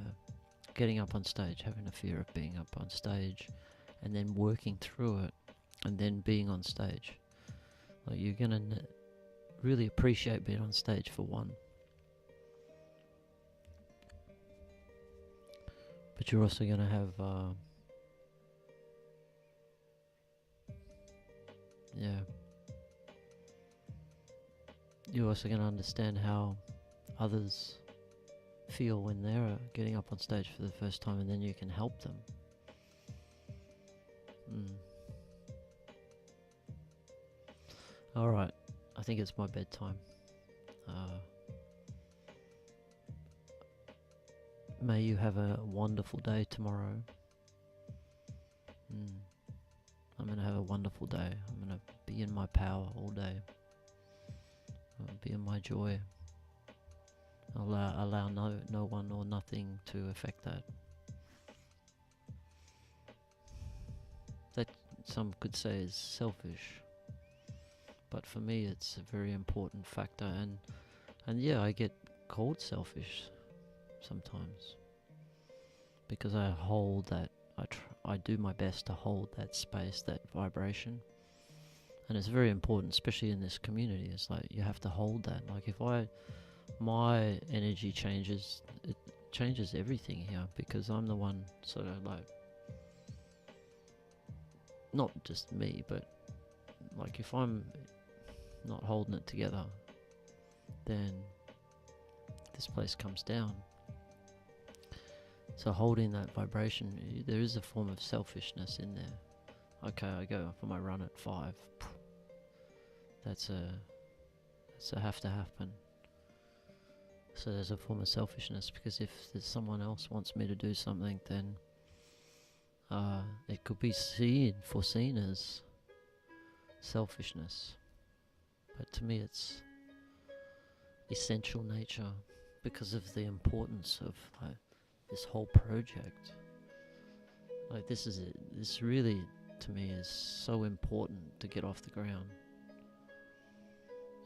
B: getting up on stage, having a fear of being up on stage, and then working through it, and then being on stage. Like you're gonna really appreciate being on stage for one, but you're also going to have you're also going to understand how others feel when they're getting up on stage for the first time, and then you can help them. Alright, I think it's my bedtime. May you have a wonderful day tomorrow. I'm going to have a wonderful day. I'm going to be in my power all day. I'll be in my joy. Allow no one or nothing to affect that. That some could say is selfish, but for me it's a very important factor, and yeah, I get called selfish sometimes because I hold that, I do my best to hold that space, that vibration, and it's very important, especially in this community. It's like you have to hold that. Like if my energy changes, it changes everything here, because I'm the one sort of like, not just me, but like if I'm not holding it together, then this place comes down. So holding that vibration, there is a form of selfishness in there. Okay, I go for my run at 5. That's a have to happen. So there's a form of selfishness, because if there's someone else wants me to do something, then it could be foreseen as selfishness. But to me it's essential nature, because of the importance of like this whole project. Like this really to me is so important to get off the ground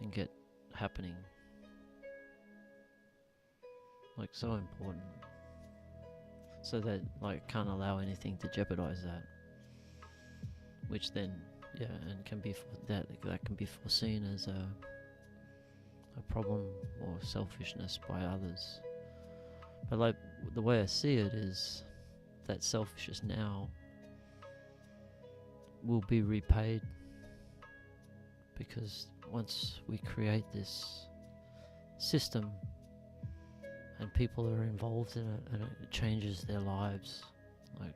B: and get happening. Like so important. so that like can't allow anything to jeopardize that, which then and can be that can be foreseen as a problem or selfishness by others. But like the way I see it is that selfishness now will be repaid, because once we create this system and people are involved in it, and it changes their lives like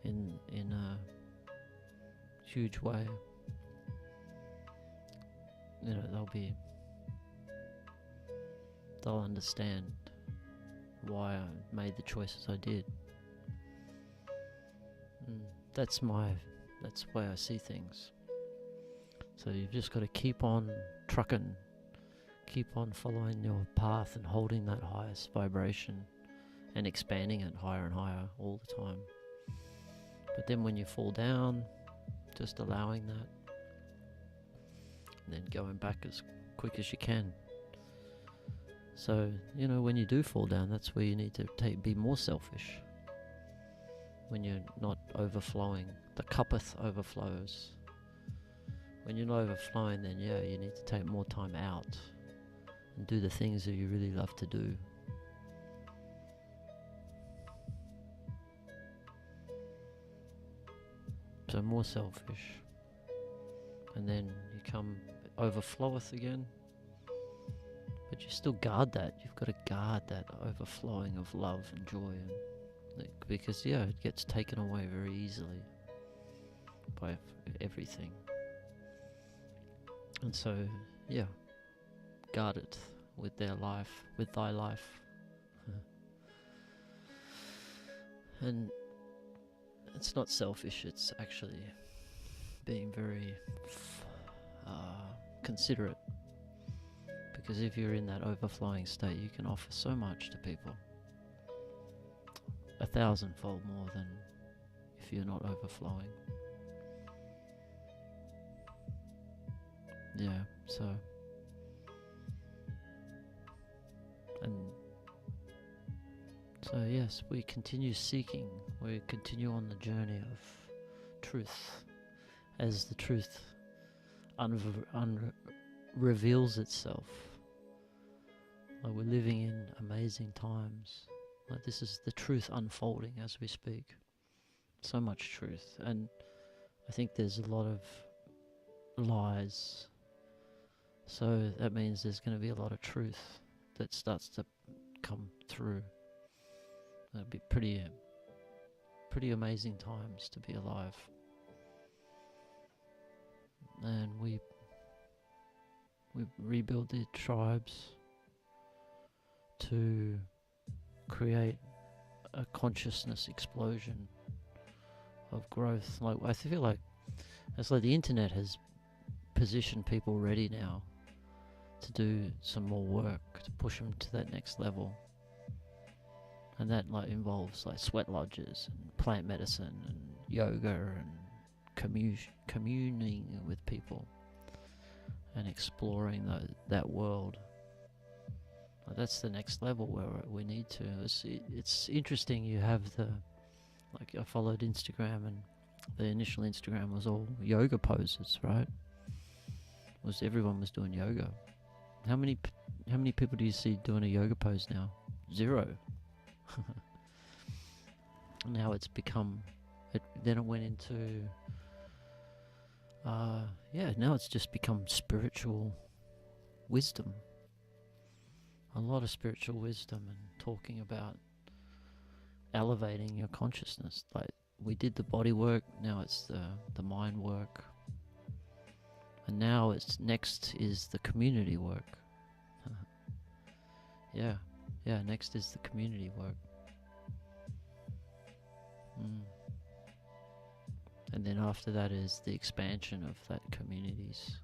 B: in a huge way, you know, they'll understand why I made the choices I did. That's the way I see things. So you've just got to keep on trucking, keep on following your path and holding that highest vibration and expanding it higher and higher all the time. But then when you fall down, just allowing that, and then going back as quick as you can. So, you know, when you do fall down, that's where you need to be more selfish. When you're not overflowing, the cuppeth overflows. When you're not overflowing, then you need to take more time out and do the things that you really love to do. So more selfish, and then you come overfloweth again, but you still guard that. You've got to guard that overflowing of love and joy, and because it gets taken away very easily by everything. And so guard it with their life, with thy life. And it's not selfish, it's actually being very considerate. Because if you're in that overflowing state, you can offer so much to people. 1,000-fold more than if you're not overflowing. So yes, we continue seeking, we continue on the journey of truth, as the truth reveals itself. Like we're living in amazing times. Like this is the truth unfolding as we speak. So much truth, and I think there's a lot of lies. So that means there's going to be a lot of truth that starts to come through. It'll be pretty amazing times to be alive. And we rebuild the tribes to create a consciousness explosion of growth. Like I feel like it's like the internet has positioned people ready now to do some more work to push them to that next level. And that like involves like sweat lodges and plant medicine and yoga and communing with people and exploring that world. That's the next level where we need to. It's interesting. You have I followed Instagram, and the initial Instagram was all yoga poses, right? Everyone was doing yoga. How many people do you see doing a yoga pose now? Zero. Now it's become. Then it went into. Now it's just become spiritual wisdom. A lot of spiritual wisdom and talking about elevating your consciousness. Like we did the body work, now it's the mind work. And now next is the community work. Next is the community work. And then after that is the expansion of that communities.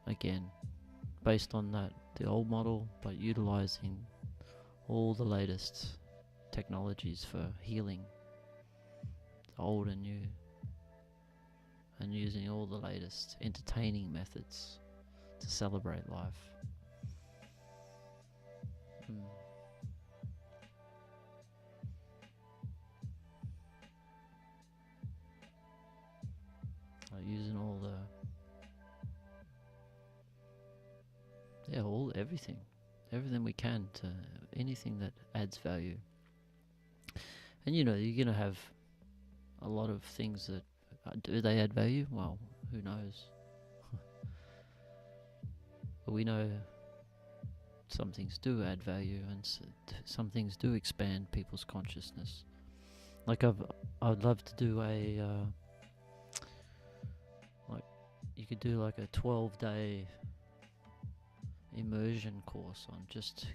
B: Again, based on the old model, but utilizing all the latest technologies for healing, old and new, and using all the latest entertaining methods to celebrate life. everything we can to anything that adds value. And you're going to have a lot of things that do they add value? Well, who knows? But we know some things do add value, and some things do expand people's consciousness. Like I'd love to do you could do like a 12-day immersion course on just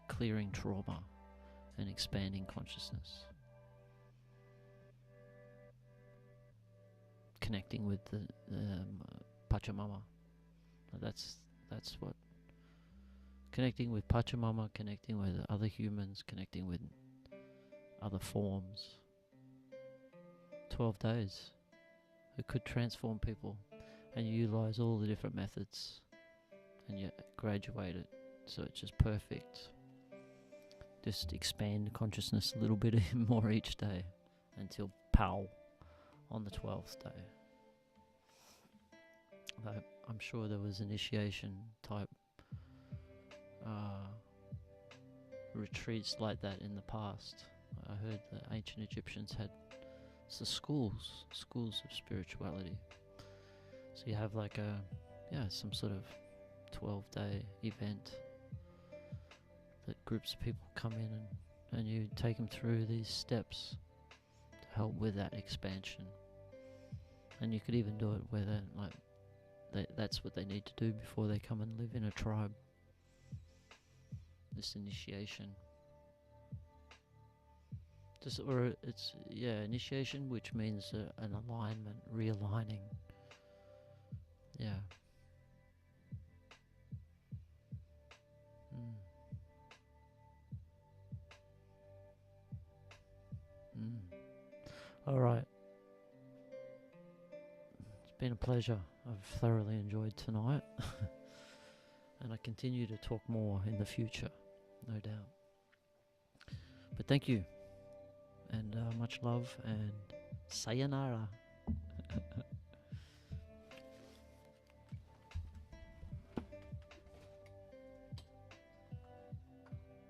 B: clearing trauma and expanding consciousness, connecting with the Pachamama. That's what, connecting with Pachamama, connecting with other humans, connecting with other forms. 12 days. It could transform people, and you utilize all the different methods, and you graduate it so it's just perfect. Just expand consciousness a little bit more each day until pow on the 12th day. I'm sure there was initiation type retreats like that in the past. I heard the ancient Egyptians had schools of spirituality. So you have like some sort of 12-day event that groups of people come in and you take them through these steps to help with that expansion. And you could even do it where that's what they need to do before they come and live in a tribe. This initiation. Initiation, which means an alignment, realigning. Yeah. All right. It's been a pleasure. I've thoroughly enjoyed tonight. And I continue to talk more in the future, no doubt. But thank you. And much love and sayonara.